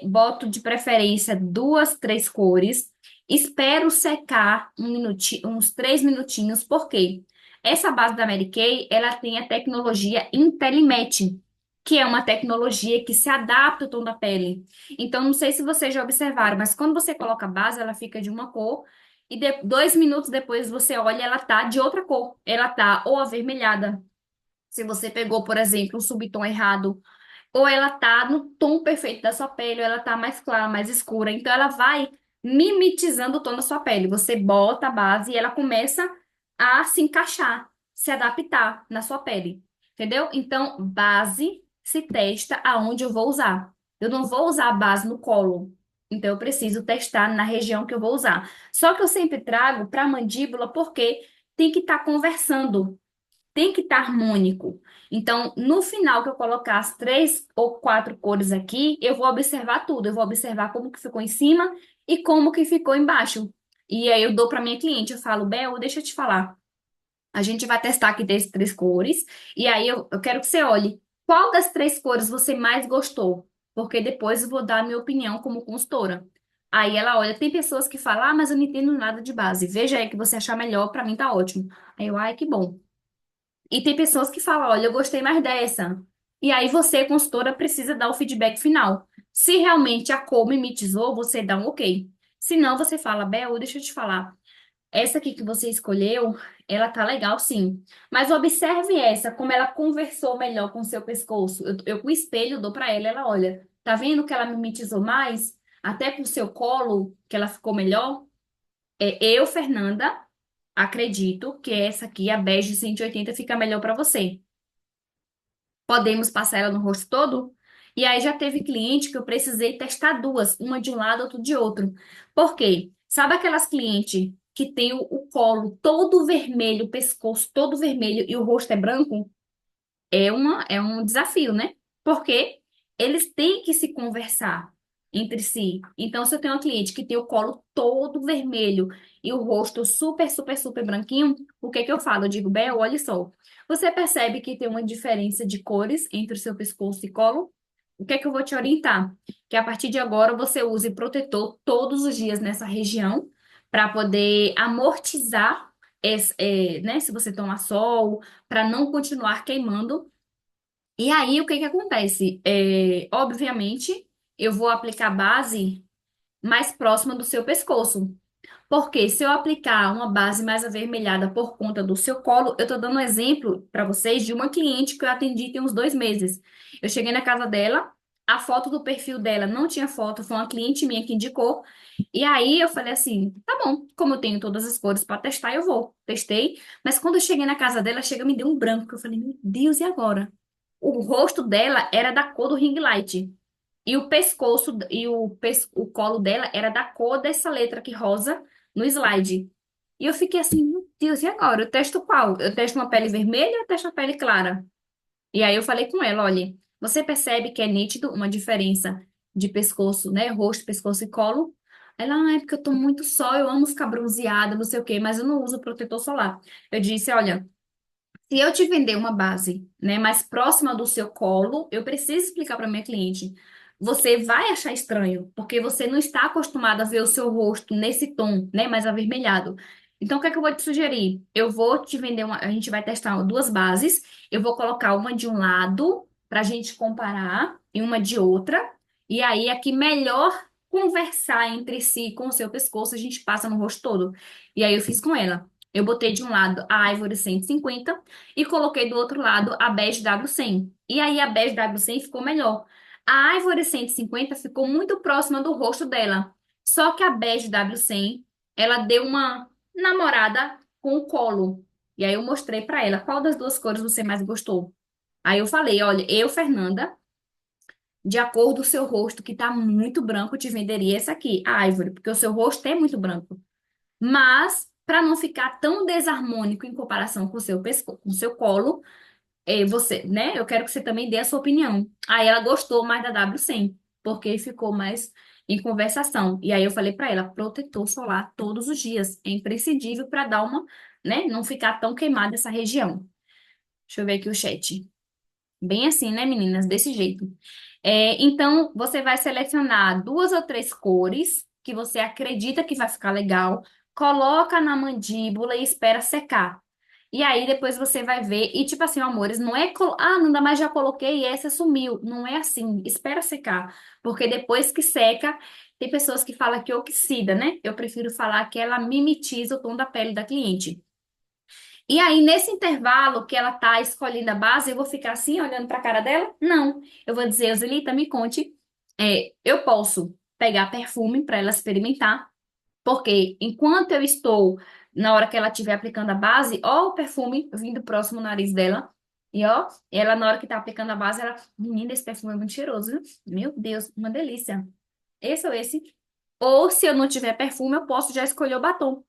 Speaker 1: boto de preferência duas, três cores, espero secar uns 3 minutinhos, porque essa base da Mary Kay, ela tem a tecnologia IntelliMatte, que é uma tecnologia que se adapta ao tom da pele. Então, não sei se vocês já observaram, mas quando você coloca a base, ela fica de uma cor, e 2 minutos depois você olha, ela tá de outra cor. Ela tá ou avermelhada, se você pegou, por exemplo, um subtom errado, ou ela tá no tom perfeito da sua pele, ou ela tá mais clara, mais escura. Então, ela vai mimetizando o tom da sua pele. Você bota a base e ela começa a se encaixar, se adaptar na sua pele. Entendeu? Então, base se testa aonde eu vou usar. Eu não vou usar a base no colo. Então, eu preciso testar na região que eu vou usar. Só que eu sempre trago para a mandíbula porque tem que estar conversando, tem que estar harmônico. Então, no final que eu colocar as 3 ou 4 cores aqui, eu vou observar tudo. Eu vou observar como que ficou em cima e como que ficou embaixo. E aí eu dou para minha cliente, eu falo, Bel, deixa eu te falar. A gente vai testar aqui 3 cores. E aí eu quero que você olhe qual das 3 cores você mais gostou. Porque depois eu vou dar a minha opinião como consultora. Aí ela olha, tem pessoas que falam, ah, mas eu não entendo nada de base. Veja aí que você achar melhor, pra mim tá ótimo. Aí eu, ai, que bom. E tem pessoas que falam, olha, eu gostei mais dessa. E aí você, consultora, precisa dar o feedback final. Se realmente a cor mimetizou, você dá um ok. Se não, você fala, Bel, deixa eu te falar. Essa aqui que você escolheu, ela tá legal, sim. Mas observe essa, como ela conversou melhor com o seu pescoço. Eu com o espelho dou pra ela, ela olha. Tá vendo que ela mimetizou mais? Até com o seu colo, que ela ficou melhor? Eu, Fernanda, acredito que essa aqui, a bege 180, fica melhor pra você. Podemos passar ela no rosto todo? E aí já teve cliente que eu precisei testar duas, uma de um lado, outra de outro. Por quê? Sabe aquelas clientes que tem o colo todo vermelho, o pescoço todo vermelho e o rosto é branco? É um desafio, né? Porque eles têm que se conversar entre si. Então, se eu tenho uma cliente que tem o colo todo vermelho e o rosto super, super, super branquinho, o que que eu falo? Eu digo, Bel, olha só. Você percebe que tem uma diferença de cores entre o seu pescoço e colo? O que é que eu vou te orientar? Que a partir de agora você use protetor todos os dias nessa região para poder amortizar né, se você toma sol, para não continuar queimando. E aí, o que que acontece? Obviamente, eu vou aplicar base mais próxima do seu pescoço. Porque se eu aplicar uma base mais avermelhada por conta do seu colo, eu tô dando um exemplo para vocês de uma cliente que eu atendi tem uns 2 meses. Eu cheguei na casa dela, a foto do perfil dela não tinha foto, foi uma cliente minha que indicou. E aí eu falei assim, tá bom, como eu tenho todas as cores para testar, eu vou. Testei, mas quando eu cheguei na casa dela, chega me deu um branco. Eu falei, meu Deus, e agora? O rosto dela era da cor do ring light. E o pescoço e o colo dela era da cor dessa letra aqui rosa no slide. E eu fiquei assim, meu Deus, e agora? Eu testo qual? Eu testo uma pele vermelha ou eu testo uma pele clara? E aí eu falei com ela, olha, você percebe que é nítido uma diferença de pescoço, né? Rosto, pescoço e colo? Ela, ah, é porque eu tô muito sol, eu amo ficar bronzeada, não sei o quê, mas eu não uso protetor solar. Eu disse, olha, se eu te vender uma base, né, mais próxima do seu colo, eu preciso explicar para minha cliente. Você vai achar estranho, porque você não está acostumado a ver o seu rosto nesse tom, né, mais avermelhado. Então, o que é que eu vou te sugerir? Eu vou te vender uma, a gente vai testar duas bases. Eu vou colocar uma de um lado para a gente comparar e uma de outra. E aí, aqui melhor conversar entre si com o seu pescoço, a gente passa no rosto todo. E aí eu fiz com ela. Eu botei de um lado a Ivory 150 e coloquei do outro lado a Bege W100. E aí a Bege W100 ficou melhor. A Ivory 150 ficou muito próxima do rosto dela. Só que a Bege W100, ela deu uma namorada com o colo. E aí eu mostrei pra ela qual das duas cores você mais gostou. Aí eu falei, olha, eu, Fernanda, de acordo com o seu rosto que tá muito branco, eu te venderia essa aqui, a Ivory, porque o seu rosto é muito branco. Mas, para não ficar tão desarmônico em comparação com o seu pescoço, com o seu colo, você, né? Eu quero que você também dê a sua opinião. Aí ela gostou mais da W100, porque ficou mais em conversação. E aí eu falei para ela, protetor solar todos os dias. É imprescindível para dar uma, né? Não ficar tão queimada essa região. Deixa eu ver aqui o chat. Bem assim, né, meninas? Desse jeito. Então, você vai selecionar duas ou três cores que você acredita que vai ficar legal, coloca na mandíbula e espera secar. E aí, depois você vai ver. E, tipo assim, amores, não é. Ah, nada mais já coloquei e essa sumiu. Não é assim. Espera secar. Porque depois que seca, tem pessoas que falam que oxida, né? Eu prefiro falar que ela mimetiza o tom da pele da cliente. E aí, nesse intervalo que ela tá escolhendo a base, eu vou ficar assim, olhando pra cara dela? Não. Eu vou dizer, Zelita, me conte. Eu posso pegar perfume para ela experimentar, porque enquanto eu estou, na hora que ela estiver aplicando a base, ó, o perfume vindo próximo ao nariz dela. E ó, ela na hora que tá aplicando a base, ela, menina, esse perfume é muito cheiroso, viu? Meu Deus, uma delícia. Esse ou esse. Ou se eu não tiver perfume, eu posso já escolher o batom.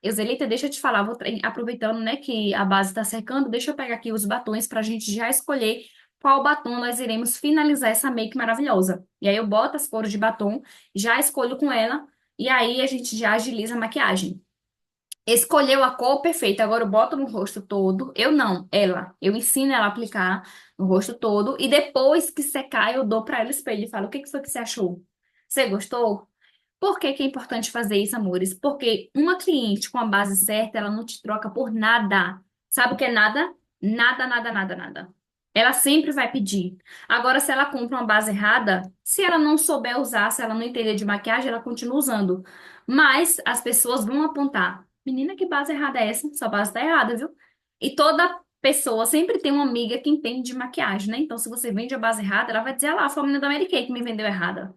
Speaker 1: Euselita, deixa eu te falar, aproveitando, né, que a base está secando, deixa eu pegar aqui os batons para a gente já escolher qual batom nós iremos finalizar essa make maravilhosa. E aí eu boto as cores de batom, já escolho com ela, e aí a gente já agiliza a maquiagem. Escolheu a cor perfeita, agora eu boto no rosto todo. Eu não, ela. Eu ensino ela a aplicar no rosto todo, e depois que secar, eu dou para ela o espelho e falo, o que que foi que você achou? Você gostou? Por que que é importante fazer isso, amores? Porque uma cliente com a base certa, ela não te troca por nada. Sabe o que é nada? Nada, nada, nada, nada. Ela sempre vai pedir. Agora, se ela compra uma base errada, se ela não souber usar, se ela não entender de maquiagem, ela continua usando. Mas as pessoas vão apontar: menina, que base errada é essa? Sua base tá errada, viu? E toda pessoa sempre tem uma amiga que entende de maquiagem, né? Então, se você vende a base errada, ela vai dizer: ah lá, foi a menina da Mary Kay que me vendeu errada.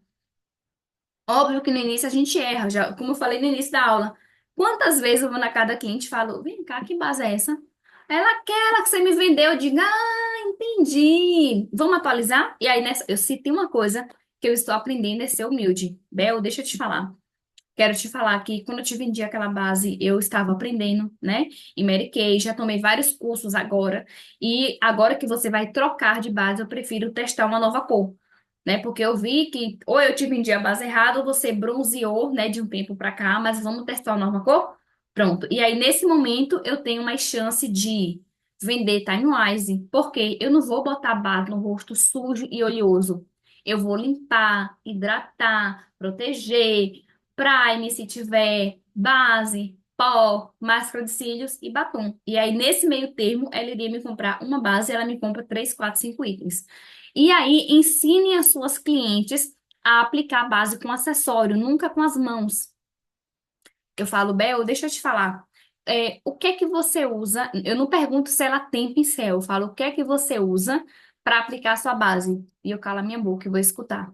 Speaker 1: Óbvio que no início a gente erra, já, como eu falei no início da aula. Quantas vezes eu vou na casa da cliente e falo: vem cá, que base é essa? Ela, aquela que você me vendeu. Eu digo: ah, entendi. Vamos atualizar? E aí, nessa, eu citei uma coisa que eu estou aprendendo é ser humilde. Bel, deixa eu te falar. Quero te falar que quando eu te vendi aquela base, eu estava aprendendo, né? Em Mary Kay, já tomei vários cursos agora. E agora que você vai trocar de base, eu prefiro testar uma nova cor, né? Porque eu vi que ou eu te vendi a base errada, ou você bronzeou, né, de um tempo pra cá, mas vamos testar uma nova cor? Pronto. E aí, nesse momento, eu tenho mais chance de vender time wise, porque eu não vou botar base no rosto sujo e oleoso. Eu vou limpar, hidratar, proteger, prime, se tiver, base, pó, máscara de cílios e batom. E aí, nesse meio termo, ela iria me comprar uma base, ela me compra 3, 4, 5 itens. E aí, ensine as suas clientes a aplicar a base com acessório, nunca com as mãos. Eu falo: Bel, deixa eu te falar. O que é que você usa? Eu não pergunto se ela tem pincel, eu falo: o que é que você usa para aplicar a sua base? E eu calo a minha boca e vou escutar.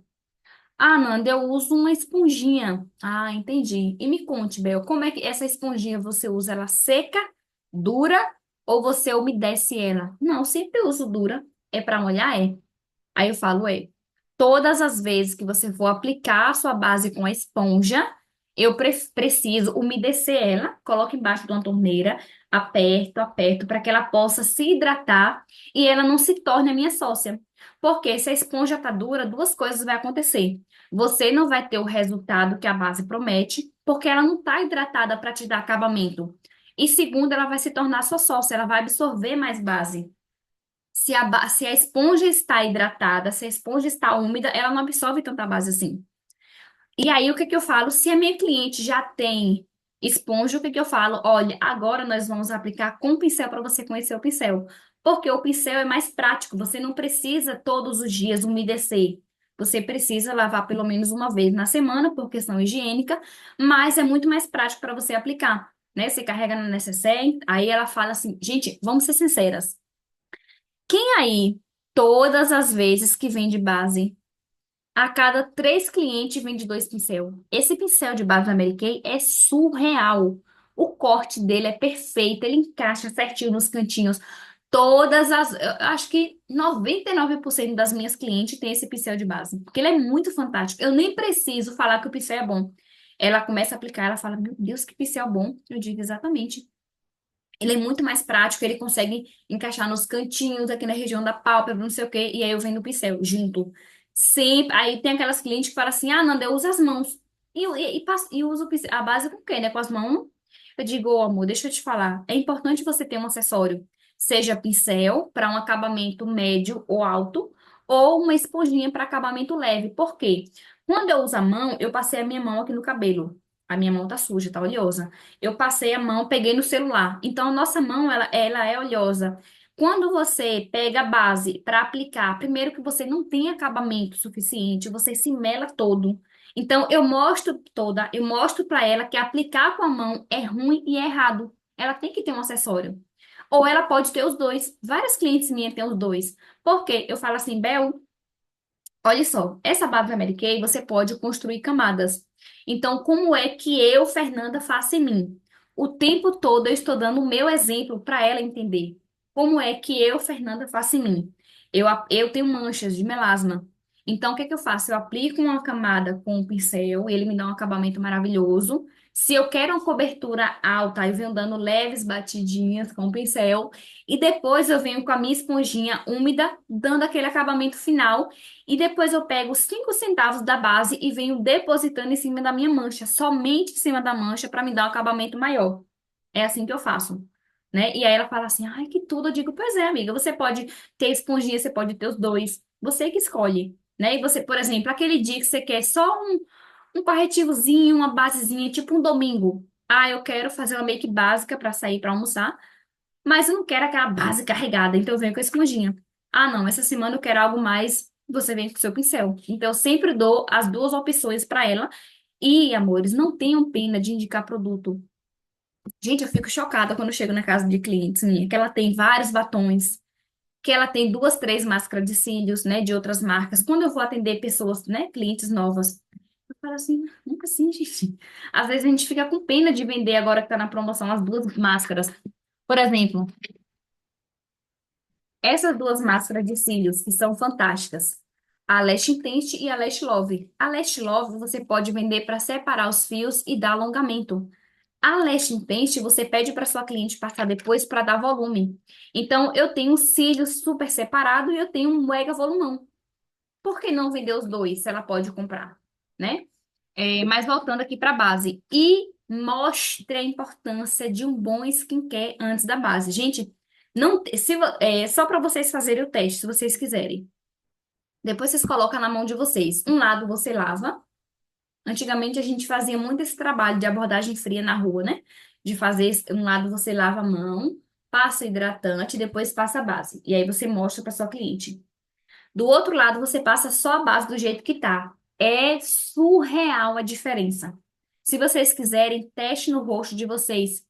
Speaker 1: Ah, Nanda, eu uso uma esponjinha. Ah, entendi. E me conte, Bel, como é que essa esponjinha você usa ela seca, dura, ou você umedece ela? Não, eu sempre uso dura. É para molhar, é? Aí eu falo: todas as vezes que você for aplicar a sua base com a esponja, eu preciso umedecer ela, coloco embaixo de uma torneira, aperto, aperto, para que ela possa se hidratar e ela não se torne a minha sócia. Porque se a esponja tá dura, duas coisas vai acontecer. Você não vai ter o resultado que a base promete, porque ela não está hidratada para te dar acabamento. E segundo, ela vai se tornar sua sócia, ela vai absorver mais base. Se a esponja está hidratada, se a esponja está úmida, ela não absorve tanta base assim. E aí, o que que eu falo? Se a minha cliente já tem esponja, o que que eu falo? Olha, agora nós vamos aplicar com pincel para você conhecer o pincel. Porque o pincel é mais prático, você não precisa todos os dias umedecer. Você precisa lavar pelo menos uma vez na semana, por questão higiênica, mas é muito mais prático para você aplicar, né? Você carrega na necessaire, aí ela fala assim: gente, vamos ser sinceras. Quem aí, todas as vezes que vende base, a cada 3 clientes vende 2 pincel? Esse pincel de base da Mary Kay é surreal. O corte dele é perfeito, ele encaixa certinho nos cantinhos. Eu acho que 99% das minhas clientes tem esse pincel de base, porque ele é muito fantástico. Eu nem preciso falar que o pincel é bom. Ela começa a aplicar, ela fala: meu Deus, que pincel bom. Eu digo: exatamente. Ele é muito mais prático, ele consegue encaixar nos cantinhos, aqui na região da pálpebra, não sei o quê, e aí eu vendo o pincel junto. Sempre. Aí tem aquelas clientes que falam assim: ah, Nanda, eu uso as mãos. E uso a base com o quê, né? Com as mãos. Eu digo: ô, amor, deixa eu te falar. É importante você ter um acessório. Seja pincel, para um acabamento médio ou alto, ou uma esponjinha para acabamento leve. Por quê? Quando eu uso a mão, eu passei a minha mão aqui no cabelo. A minha mão tá suja, tá oleosa. Eu passei a mão, peguei no celular. Então, a nossa mão, ela é oleosa. Quando você pega a base para aplicar, primeiro que você não tem acabamento suficiente, você se mela todo. Então, eu mostro para ela que aplicar com a mão é ruim e é errado. Ela tem que ter um acessório. Ou ela pode ter os dois. Várias clientes minhas têm os dois. Por quê? Eu falo assim: Bel, olha só, essa base da Mary Kay você pode construir camadas. Então, como é que eu, Fernanda, faço em mim? O tempo todo eu estou dando o meu exemplo para ela entender. Como é que eu, Fernanda, faço em mim? Eu tenho manchas de melasma. Então, o que é que eu faço? Eu aplico uma camada com o pincel, ele me dá um acabamento maravilhoso. Se eu quero uma cobertura alta, eu venho dando leves batidinhas com o pincel. E depois eu venho com a minha esponjinha úmida, dando aquele acabamento final. E depois eu pego os 5 centavos da base e venho depositando em cima da minha mancha, somente em cima da mancha, para me dar um acabamento maior. É assim que eu faço, né? E aí ela fala assim: ai, que tudo. Eu digo: pois é, amiga, você pode ter esponjinha, você pode ter os dois. Você que escolhe, né? E você, por exemplo, aquele dia que você quer só Um corretivozinho, uma basezinha, tipo um domingo. Ah, eu quero fazer uma make básica para sair para almoçar, mas eu não quero aquela base carregada, então eu venho com a esponjinha. Ah, não, essa semana eu quero algo mais, você vem com o seu pincel. Então eu sempre dou as duas opções para ela. E, amores, não tenham pena de indicar produto. Gente, eu fico chocada quando eu chego na casa de clientes minha, que ela tem vários batons, que ela tem duas, três máscaras de cílios, né, de outras marcas. Quando eu vou atender pessoas, né, clientes novas, eu falo assim, nunca assim, gente. Às vezes a gente fica com pena de vender agora que tá na promoção as duas máscaras. Por exemplo, essas duas máscaras de cílios, que são fantásticas. A Lash Intense e a Lash Love. A Lash Love você pode vender para separar os fios e dar alongamento. A Lash Intense você pede para sua cliente passar depois para dar volume. Então, eu tenho um cílio super separado e eu tenho um mega volumão. Por que não vender os dois se ela pode comprar, né? Mas voltando aqui para a base. E mostre a importância de um bom skincare antes da base. Gente, não, só para vocês fazerem o teste, se vocês quiserem. Depois vocês colocam na mão de vocês. Um lado você lava. Antigamente a gente fazia muito esse trabalho de abordagem fria na rua, né? De fazer um lado você lava a mão, passa o hidratante, depois passa a base. E aí você mostra para sua cliente. Do outro lado, você passa só a base do jeito que tá. É surreal a diferença. Se vocês quiserem, teste no rosto de vocês.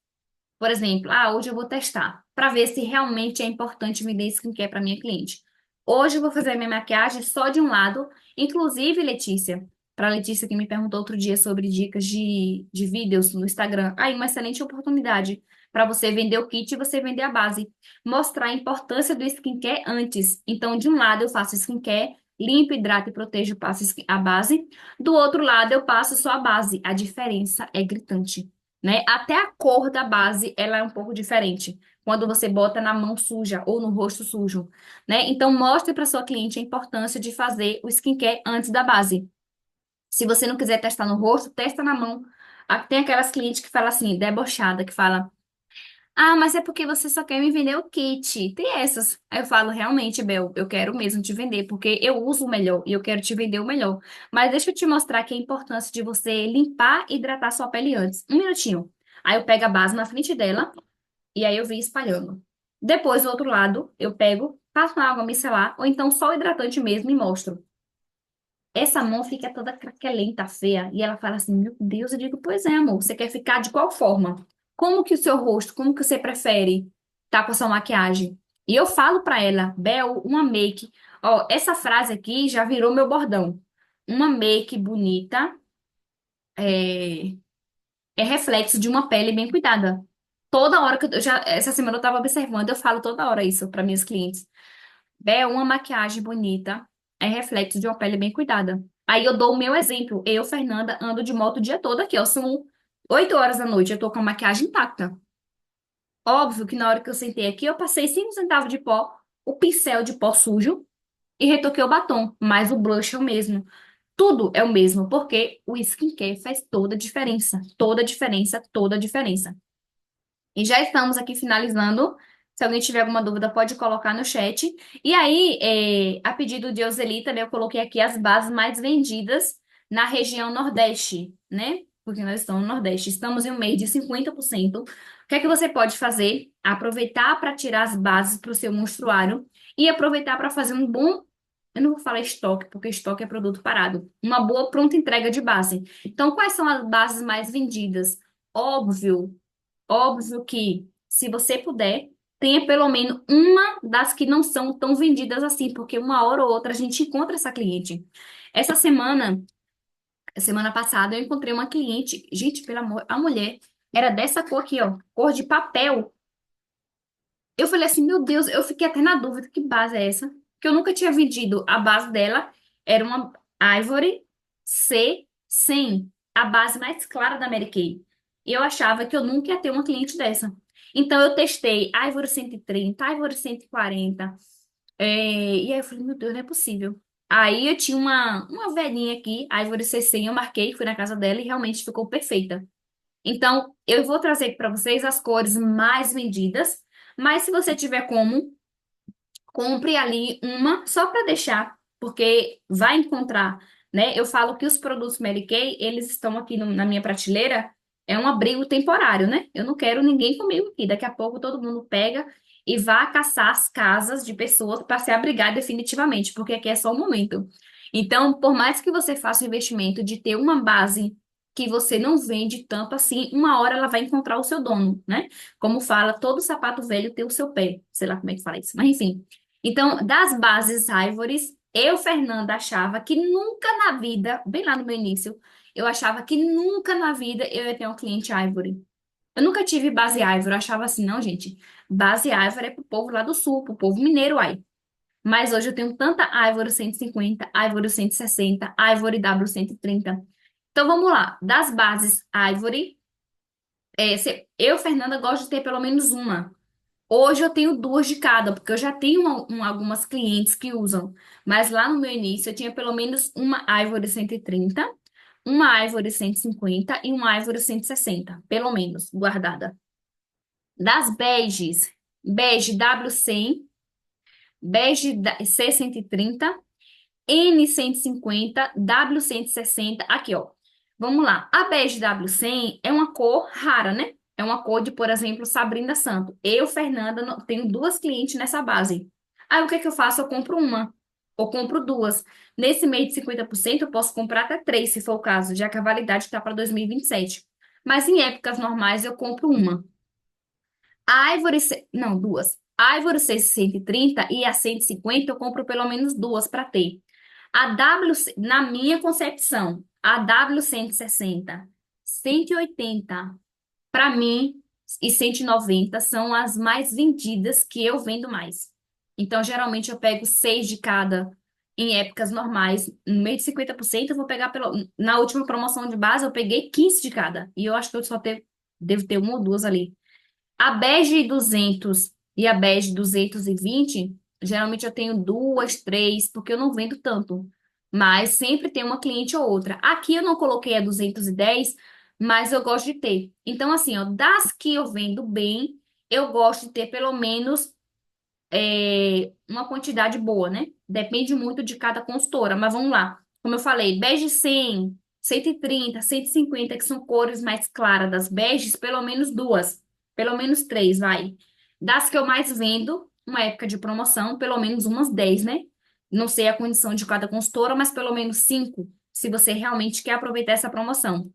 Speaker 1: Por exemplo, hoje eu vou testar para ver se realmente é importante vender skincare para minha cliente. Hoje eu vou fazer a minha maquiagem só de um lado. Inclusive, Letícia, para Letícia que me perguntou outro dia sobre dicas de vídeos no Instagram. Aí, uma excelente oportunidade para você vender o kit e você vender a base. Mostrar a importância do skincare antes. Então, de um lado eu faço skincare, limpo, hidrato e protejo, passo a base. Do outro lado eu passo só a base. A diferença é gritante, né? Até a cor da base, ela é um pouco diferente quando você bota na mão suja ou no rosto sujo, né? Então, mostre para sua cliente a importância de fazer o skincare antes da base. Se você não quiser testar no rosto, testa na mão. Tem aquelas clientes que falam assim, debochada, que fala, mas é porque você só quer me vender o kit. Tem essas. Aí eu falo, realmente, Bel, eu quero mesmo te vender, porque eu uso o melhor e eu quero te vender o melhor. Mas deixa eu te mostrar aqui a importância de você limpar e hidratar sua pele antes. Um minutinho. Aí eu pego a base na frente dela e aí eu venho espalhando. Depois, do outro lado, eu pego, passo na água micelar, ou então só o hidratante mesmo e mostro. Essa mão fica toda craquelenta, feia. E ela fala assim, meu Deus, eu digo, pois é, amor, você quer ficar de qual forma? Como que o seu rosto, como que você prefere tá com a sua maquiagem? E eu falo pra ela, Bel, uma make. Ó, essa frase aqui já virou meu bordão. Uma make bonita é, é reflexo de uma pele bem cuidada. Toda hora que essa semana eu tava observando, eu falo toda hora isso para minhas clientes. Bel, uma maquiagem bonita é reflexo de uma pele bem cuidada. Aí eu dou o meu exemplo. Eu, Fernanda, ando de moto o dia todo aqui, ó. São 8 horas da noite, eu tô com a maquiagem intacta. Óbvio que na hora que eu sentei aqui, eu passei 5 centavos de pó, o pincel de pó sujo e retoquei o batom. Mas o blush é o mesmo. Tudo é o mesmo, porque o skincare faz toda a diferença. Toda a diferença, toda a diferença. E já estamos aqui finalizando. Se alguém tiver alguma dúvida, pode colocar no chat. E aí, a pedido de Euselita, né, eu coloquei aqui as bases mais vendidas na região Nordeste, né? Porque nós estamos no Nordeste. Estamos em um mês de 50%. O que é que você pode fazer? Aproveitar para tirar as bases para o seu monstruário e aproveitar para fazer um bom. Eu não vou falar estoque, porque estoque é produto parado. Uma boa pronta entrega de base. Então, quais são as bases mais vendidas? Óbvio. Óbvio que, se você puder, tenha pelo menos uma das que não são tão vendidas assim, porque uma hora ou outra a gente encontra essa cliente. Essa semana passada, eu encontrei uma cliente, gente, pelo amor, a mulher era dessa cor aqui, ó, cor de papel. Eu falei assim, meu Deus, eu fiquei até na dúvida, que base é essa? Que eu nunca tinha vendido. A base dela era uma Ivory C100, a base mais clara da Mary Kay. E eu achava que eu nunca ia ter uma cliente dessa. Então eu testei Ivory 130, Ivory 140. E aí eu falei, meu Deus, não é possível. Aí eu tinha uma velhinha aqui, Ivory C100, eu marquei, fui na casa dela e realmente ficou perfeita. Então, eu vou trazer para vocês as cores mais vendidas, mas se você tiver como, compre ali uma só para deixar, porque vai encontrar. né? Eu falo que os produtos Mary Kay, eles estão aqui na minha prateleira, é um abrigo temporário, né? Eu não quero ninguém comigo aqui. Daqui a pouco todo mundo pega e vá caçar as casas de pessoas para se abrigar definitivamente, porque aqui é só um momento. Então, por mais que você faça o investimento de ter uma base que você não vende tanto assim, uma hora ela vai encontrar o seu dono, né? Como fala, todo sapato velho tem o seu pé. Sei lá como é que fala isso, mas enfim. Então, das bases Ivories, eu, Fernanda, achava que nunca na vida, bem lá no meu início, eu achava que nunca na vida eu ia ter um cliente Ivory. Eu nunca tive base Ivory, eu achava assim, não, gente, base Ivory é pro povo lá do sul, pro povo mineiro, ai. Mas hoje eu tenho tanta Ivory 150, Ivory 160, Ivory W130. Então vamos lá, das bases Ivory, eu, Fernanda, gosto de ter pelo menos uma. Hoje eu tenho duas de cada, porque eu já tenho algumas clientes que usam. Mas lá no meu início eu tinha pelo menos uma Ivory 130, uma Ivory 150 e uma Ivory 160, pelo menos, guardada. Das beges, bege W100, bege C130, N150, W160. Aqui, ó. Vamos lá. A bege W100 é uma cor rara, né? É uma cor de, por exemplo, Sabrina Santo. Eu, Fernanda, tenho duas clientes nessa base. Aí o que é que eu faço? Eu compro uma. Ou compro duas. Nesse mês de 50%, eu posso comprar até três, se for o caso, já que a validade está para 2027. Mas em épocas normais, eu compro uma. A Ivory, não, duas. A Ivory 630 e a 150 eu compro pelo menos duas para ter. A W, na minha concepção, a W160, 180, para mim, e 190 são as mais vendidas que eu vendo mais. Então, geralmente, eu pego seis de cada em épocas normais. No meio de 50%, eu vou pegar na última promoção de base, eu peguei 15 de cada. E eu acho que eu devo ter uma ou duas ali. A bege 200 e a bege 220, geralmente eu tenho duas, três, porque eu não vendo tanto. Mas sempre tem uma cliente ou outra. Aqui eu não coloquei a 210, mas eu gosto de ter. Então, assim, ó, das que eu vendo bem, eu gosto de ter pelo menos uma quantidade boa, né? Depende muito de cada consultora. Mas vamos lá. Como eu falei, bege 100, 130, 150, que são cores mais claras das beges, pelo menos duas. Pelo menos três, vai. Das que eu mais vendo, uma época de promoção, pelo menos umas 10, né? Não sei a condição de cada consultora, mas pelo menos cinco, se você realmente quer aproveitar essa promoção.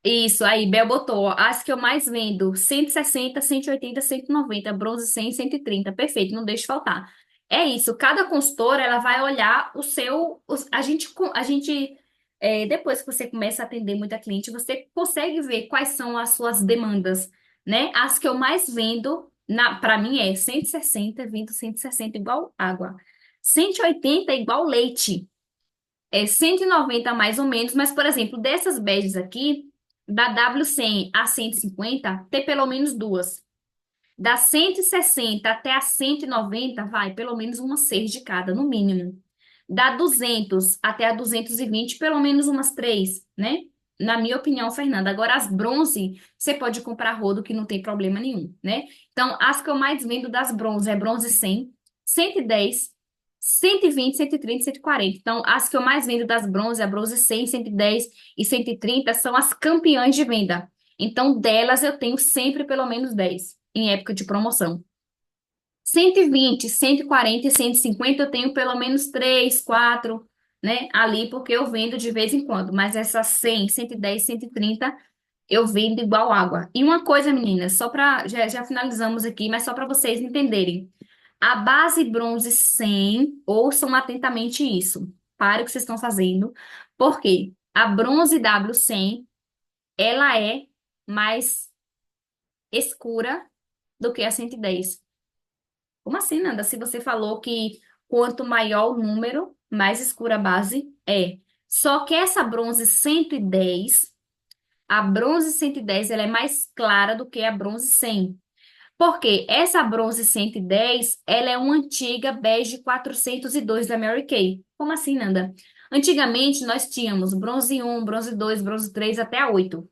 Speaker 1: Isso, aí, Bel botou, ó, as que eu mais vendo, 160, 180, 190, bronze 100, 130, perfeito, não deixe faltar. É isso, cada consultora, ela vai olhar o seu, depois que você começa a atender muita cliente, você consegue ver quais são as suas demandas, né? As que eu mais vendo, para mim é 160, vendo 160 igual água, 180 igual leite, 190 mais ou menos, mas, por exemplo, dessas badges aqui, da W100 a 150, ter pelo menos duas. Da 160 até a 190, vai, pelo menos umas seis de cada, no mínimo. Da 200 até a 220, pelo menos umas três, né? Na minha opinião, Fernanda. Agora, as bronze, você pode comprar rodo que não tem problema nenhum, né? Então, as que eu mais vendo das bronze é bronze 100, 110, 120, 130, 140. Então, as que eu mais vendo das bronze, a bronze 100, 110 e 130 são as campeãs de venda. Então, delas eu tenho sempre pelo menos 10 em época de promoção. 120, 140 e 150 eu tenho pelo menos 3, 4, né, ali, porque eu vendo de vez em quando. Mas essas 100, 110, 130 eu vendo igual água. E uma coisa, meninas, só para já finalizamos aqui, mas só para vocês entenderem. A base bronze 100, ouçam atentamente isso. Para o que vocês estão fazendo. Por quê? A bronze W100, ela é mais escura do que a 110. Como assim, Nanda? Se você falou que quanto maior o número, mais escura a base é. Só que essa bronze 110, a bronze 110, ela é mais clara do que a bronze 100. Porque essa bronze 110, ela é uma antiga bege 402 da Mary Kay. Como assim, Nanda? Antigamente nós tínhamos bronze 1, bronze 2, bronze 3 até a 8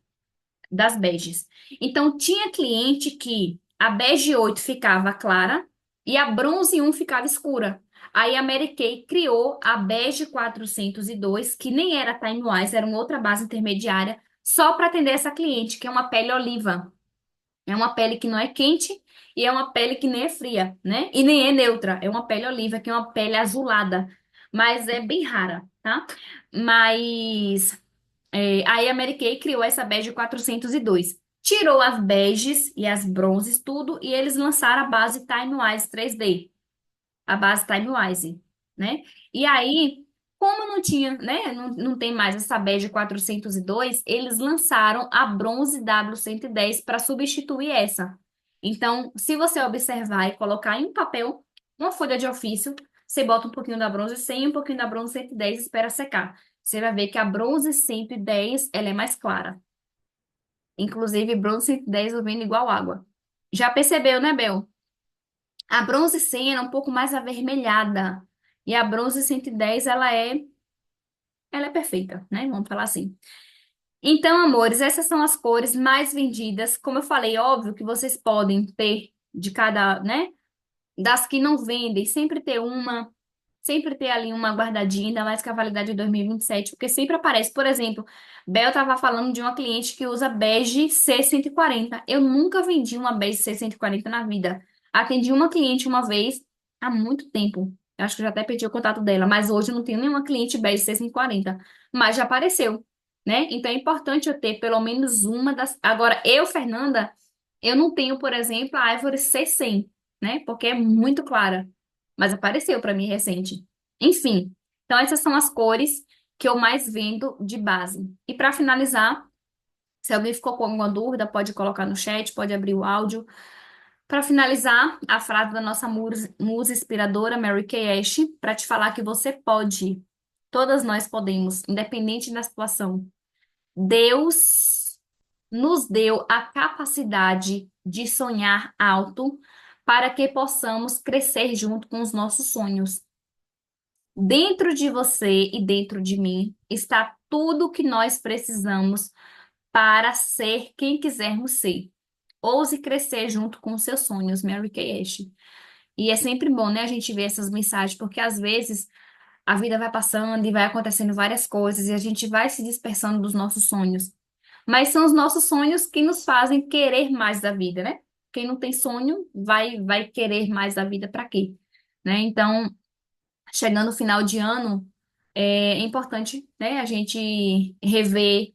Speaker 1: das beges. Então tinha cliente que a bege 8 ficava clara E a bronze um ficava escura. Aí a Mary Kay criou a bege 402, que nem era Time Wise, era uma outra base intermediária, só para atender essa cliente, que é uma pele oliva. É uma pele que não é quente e é uma pele que nem é fria, né? E nem é neutra. É uma pele oliva, que é uma pele azulada. Mas é bem rara, tá? Mas aí a Mary Kay criou essa bege 402. Tirou as beges e as bronzes, tudo, e eles lançaram a base Time Wise 3D, a base Timewise, né? E aí, como não tinha, né? Não tem mais essa bege 402, eles lançaram a bronze W110 para substituir essa. Então, se você observar e colocar em um papel, uma folha de ofício, você bota um pouquinho da bronze 100 e um pouquinho da bronze 110 e espera secar. Você vai ver que a bronze 110, ela é mais clara. Inclusive, bronze 110 eu vendo igual água. Já percebeu, né, Bel? A bronze 100 era um pouco mais avermelhada. E a bronze 110, ela é perfeita, né? Vamos falar assim. Então, amores, essas são as cores mais vendidas. Como eu falei, óbvio que vocês podem ter de cada, né? Das que não vendem, sempre ter ali uma guardadinha, ainda mais que a validade de 2027, porque sempre aparece. Por exemplo, Bel estava falando de uma cliente que usa bege C140. Eu nunca vendi uma bege C140 na vida. Atendi uma cliente uma vez há muito tempo. Eu acho que eu já até perdi o contato dela, mas hoje eu não tenho nenhuma cliente bege C140. Mas já apareceu, né? Então é importante eu ter pelo menos uma das. Agora, eu, Fernanda, eu não tenho, por exemplo, a Ivory C100, né? Porque é muito clara. Mas apareceu para mim recente. Enfim, então essas são as cores que eu mais vendo de base. E para finalizar, se alguém ficou com alguma dúvida, pode colocar no chat, pode abrir o áudio. Para finalizar, a frase da nossa musa inspiradora, Mary Kay Ash, para te falar que você pode, todas nós podemos, independente da situação. Deus nos deu a capacidade de sonhar alto para que possamos crescer junto com os nossos sonhos. Dentro de você e dentro de mim está tudo o que nós precisamos para ser quem quisermos ser. Ouse crescer junto com os seus sonhos, Mary Kay Ash. E é sempre bom, né, a gente ver essas mensagens, porque às vezes a vida vai passando e vai acontecendo várias coisas e a gente vai se dispersando dos nossos sonhos. Mas são os nossos sonhos que nos fazem querer mais da vida, né? Quem não tem sonho vai querer mais da vida para quê? Né? Então, chegando no final de ano, é importante, né, a gente rever,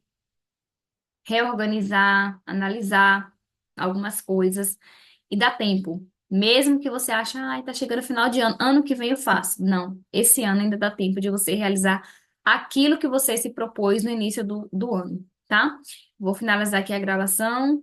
Speaker 1: reorganizar, analisar algumas coisas e dar tempo. Mesmo que você ache, ai, tá chegando o final de ano, ano que vem eu faço. Não, esse ano ainda dá tempo de você realizar aquilo que você se propôs no início do ano, tá? Vou finalizar aqui a gravação.